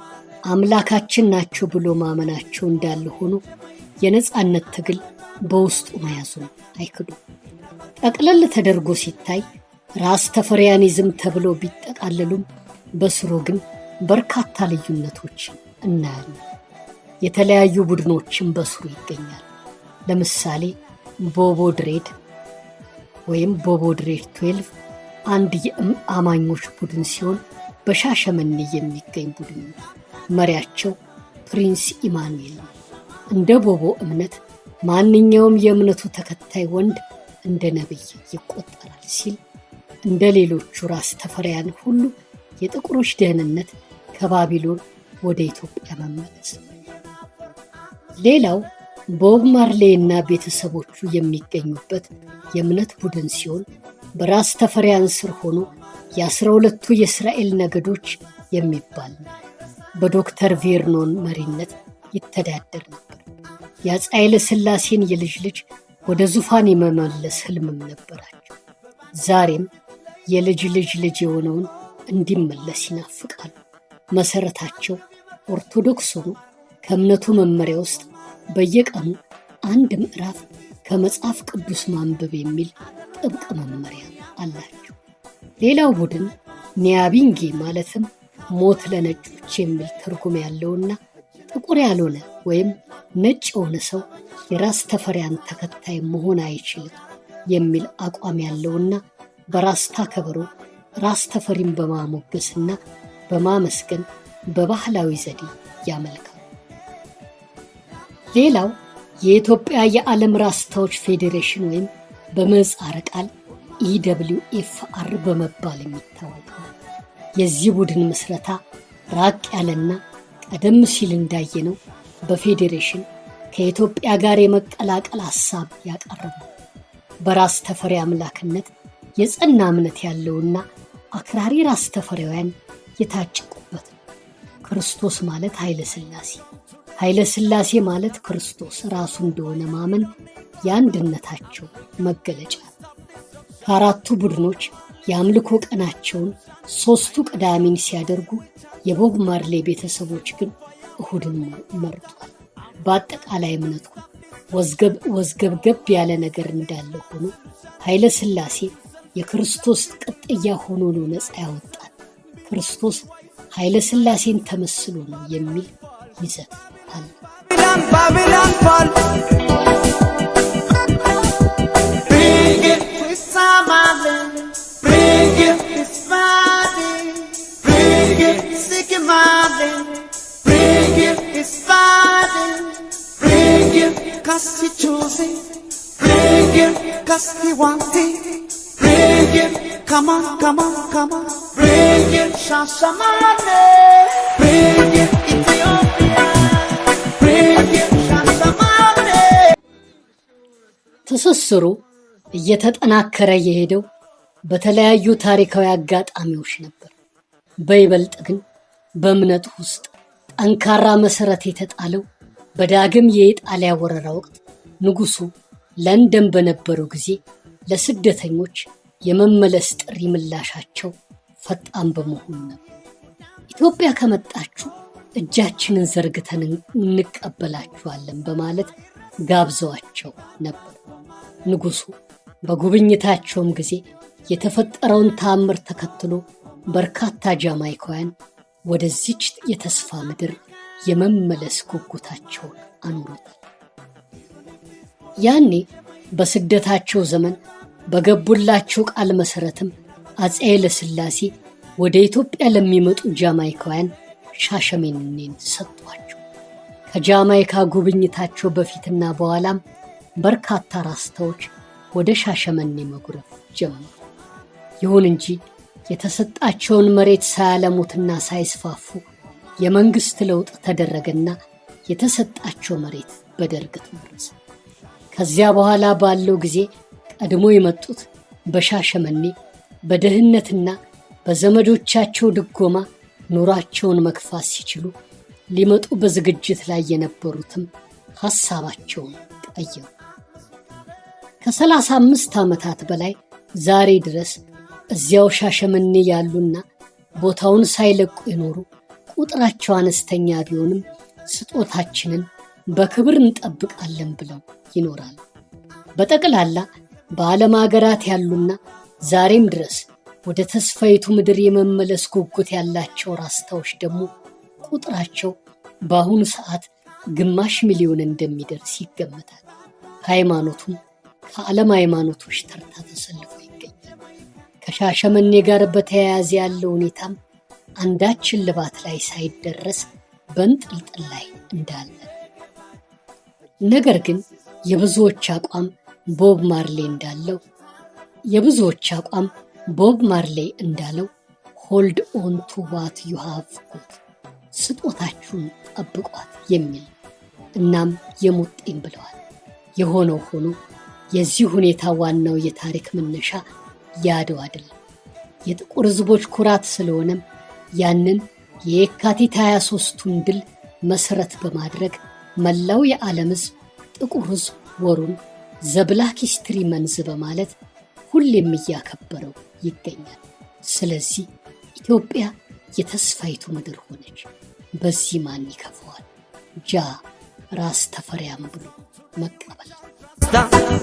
አምላካችን ናቸው ብሎ ማመናቸው እንዳለ ሆኖ የነጻነት ትግል በውስጡ መያዙን አይክዱም። ጠቅለል ተደርጎ ሲታይ ራስ ተፈሪያኒዝም ተብሎ ቢጠቃለሉም በስሩ ግን በርካታ ልዩነቶች እናያለን። የተለያዩ ቡድኖችን በስሩ ይገኛል። ለምሳሌ ቦቦ ድሬድ ወይም ቦቦ ድሬድ 12 አንድ የአማኞች ቡድን ሲሆን በሻሸመኔ የሚገኝ ቡድን ነው። መሪያቸው ፕሪንስ ኢማኑኤል ነው። እንደ ቦቦ እምነት ማንኛውም የእምነቱ ተከታይ ወንድ እንደ ነብይ ይቆጠራል ሲል፣ እንደ ሌሎቹ ራስ ተፈሪያን ሁሉ የጥቁሮች ደህንነት ከባቢሎን ወደ ኢትዮጵያ መመለስ። ሌላው ቦብ ማርሌ እና ቤተሰቦቹ የሚገኙበት የእምነት ቡድን ሲሆን በራስ ተፈሪያን ስር ሆኖ የ12ቱ የእስራኤል ነገዶች የሚባል ነው። በዶክተር ቬርኖን መሪነት ይተዳደር ነበር። የአፄ ኃይለ ሥላሴን የልጅ ልጅ ወደ ዙፋን የመመለስ ህልምም ነበራቸው። ዛሬም የልጅ ልጅ ልጅ የሆነውን እንዲመለስ ይናፍቃሉ። መሰረታቸው ኦርቶዶክስ ሆኖ ከእምነቱ መመሪያ ውስጥ በየቀኑ አንድ ምዕራፍ ከመጽሐፍ ቅዱስ ማንበብ የሚል ጥብቅ መመሪያ አላቸው። ሌላው ቡድን ኒያቢንጌ ማለትም ሞት ለነጮች የሚል ትርጉም ያለውና ጥቁር ያልሆነ ወይም ነጭ የሆነ ሰው የራስ ተፈሪያን ተከታይ መሆን አይችልም የሚል አቋም ያለውና በራስታ ከበሮ ራስ ተፈሪን በማሞገስና በማመስገን በባህላዊ ዘዴ ያመልካል። ሌላው የኢትዮጵያ የዓለም ራስታዎች ፌዴሬሽን ወይም በምህጻረ ቃል EWFR በመባል የሚታወቀው የዚህ ቡድን ምስረታ ራቅ ያለና ቀደም ሲል እንዳየነው በፌዴሬሽን ከኢትዮጵያ ጋር የመቀላቀል ሐሳብ ያቀረበ በራስ ተፈሪ አምላክነት የጸና እምነት ያለውና አክራሪ ራስ ተፈሪያን የታጨቁበት ነው። ክርስቶስ ማለት ኃይለ ሥላሴ፣ ኃይለ ሥላሴ ማለት ክርስቶስ ራሱ እንደሆነ ማመን የአንድነታቸው መገለጫ ነው። ከአራቱ ቡድኖች የአምልኮ ቀናቸውን 3ቱ ቅዳሜን ሲያደርጉ የቦብ ማርሌ ቤተሰቦች ግን እሁድን መርጧል። በአጠቃላይ እምነቱ ወዝገብገብ ያለ ነገር እንዳለ ሆኖ ኃይለ ሥላሴ የክርስቶስ ቅጥያ ሆኖ ነው ነፃ ያወጣል። ክርስቶስ ኃይለ ሥላሴን ተመስሎ ነው የሚል ይዘት አለ። Cause he chose it, bring him, cause he want it, bring him, come on, come on, come on, bring him, Shashamane, bring him, Ethiopia, bring him, Shashamane. ትስስሩ እየተጠናከረ የሄደው በተለያዩ ታሪካዊ አጋጣሚዎች ነበር። በይበልጥ ግን በእምነቱ ውስጥ ጠንካራ መሰረት የተጣለው በዳግም የኢጣሊያ ወረራ ወቅት ንጉሱ ለንደን በነበሩ ጊዜ ለስደተኞች የመመለስ ጥሪ ምላሻቸው ፈጣን በመሆኑ ነበር። ኢትዮጵያ ከመጣችሁ እጃችንን ዘርግተን እንቀበላችኋለን በማለት ጋብዘዋቸው ነበር። ንጉሱ በጉብኝታቸውም ጊዜ የተፈጠረውን ተአምር ተከትሎ በርካታ ጃማይካውያን ወደዚች የተስፋ ምድር የመመለስ ጉጉታቸውን አኑሮታል። ያኔ በስደታቸው ዘመን በገቡላቸው ቃል መሰረትም አፄ ኃይለ ሥላሴ ወደ ኢትዮጵያ ለሚመጡ ጃማይካውያን ሻሸመኔን ሰጧቸው። ከጃማይካ ጉብኝታቸው በፊትና በኋላም በርካታ ራስታዎች ወደ ሻሸመኔ መጉረፍ ጀመሩ። ይሁን እንጂ የተሰጣቸውን መሬት ሳያለሙትና ሳይስፋፉ የመንግስት ለውጥ ተደረገና የተሰጣቸው መሬት በደርግ ተወረሰ። ከዚያ በኋላ ባለው ጊዜ ቀድሞ የመጡት በሻሸመኔ በደህንነትና በዘመዶቻቸው ድጎማ ኑሯቸውን መግፋት ሲችሉ ሊመጡ በዝግጅት ላይ የነበሩትም ሐሳባቸውን ቀየሩ። ከ35 ዓመታት በላይ ዛሬ ድረስ እዚያው ሻሸመኔ ያሉና ቦታውን ሳይለቁ የኖሩ ቁጥራቸው አነስተኛ ቢሆንም ስጦታችንን በክብር እንጠብቃለን ብለው ይኖራሉ። በጠቅላላ በዓለም ሀገራት ያሉና ዛሬም ድረስ ወደ ተስፋይቱ ምድር የመመለስ ጉጉት ያላቸው ራስታዎች ደግሞ ቁጥራቸው በአሁኑ ሰዓት ግማሽ ሚሊዮን እንደሚደርስ ይገመታል። ሃይማኖቱም ከዓለም ሃይማኖቶች ተርታ ተሰልፎ ይገኛል። ከሻሸመኔ ጋር በተያያዘ ያለው ሁኔታም አንዳች እልባት ላይ ሳይደረስ በንጥልጥል ላይ እንዳለ። ነገር ግን የብዙዎች አቋም ቦብ ማርሌ እንዳለው ሆልድ ኦን ቱ ዋት ዩ ሃቭ ጎት፣ ስጦታችሁን ጠብቋት የሚል። እናም የሙጥኝ ብለዋል። የሆነው ሆኖ የዚህ ሁኔታ ዋናው የታሪክ መነሻ የአድዋ ድል የጥቁር ሕዝቦች ኩራት ስለሆነም ያንን የካቲት 23ቱን ድል መሰረት በማድረግ መላው የዓለም ሕዝብ ጥቁር ሕዝብ ወሩን ዘብላክ ሂስትሪ መንዝ በማለት ሁሌም እያከበረው ይገኛል። ስለዚህ ኢትዮጵያ የተስፋይቱ ምድር ሆነች። በዚህ ማን ይከፈዋል? ጃ ራስ ተፈሪያም ብሎ መቀበል።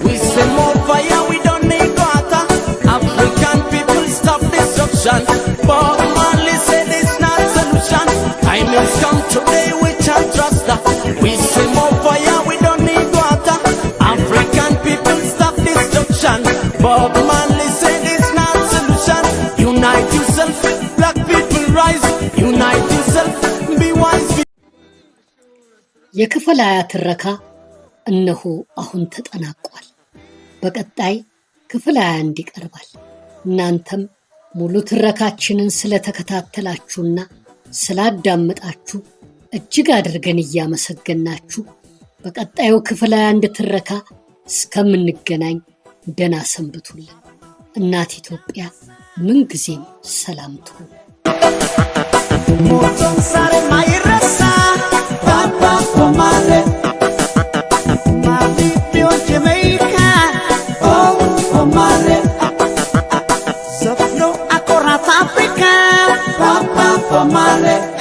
We send more fire, we don't need water. African people stop destruction. Bob Marley said it's not solution. Time has come today, we can't trust that. We send more fire, we don't need water. African people stop destruction. Bob Marley said it's not solution. Unite yourself, black people rise. Unite yourself, be wise. የክፍል 20 ትረካ እነሆ አሁን ተጠናቋል። በቀጣይ ክፍል 21 ይቀርባል። እናንተም ሙሉ ትረካችንን ስለተከታተላችሁና ስላዳመጣችሁ እጅግ አድርገን እያመሰገናችሁ በቀጣዩ ክፍል 21 ትረካ እስከምንገናኝ ደህና ሰንብቱልን። እናት ኢትዮጵያ ምንጊዜም ሰላም ትሁን። ሞቶን ሳሬ ማይረሳ ባባ ፎማሌ Jamaica, oh, Omale. Sofno akorat Africa, Papa Omale.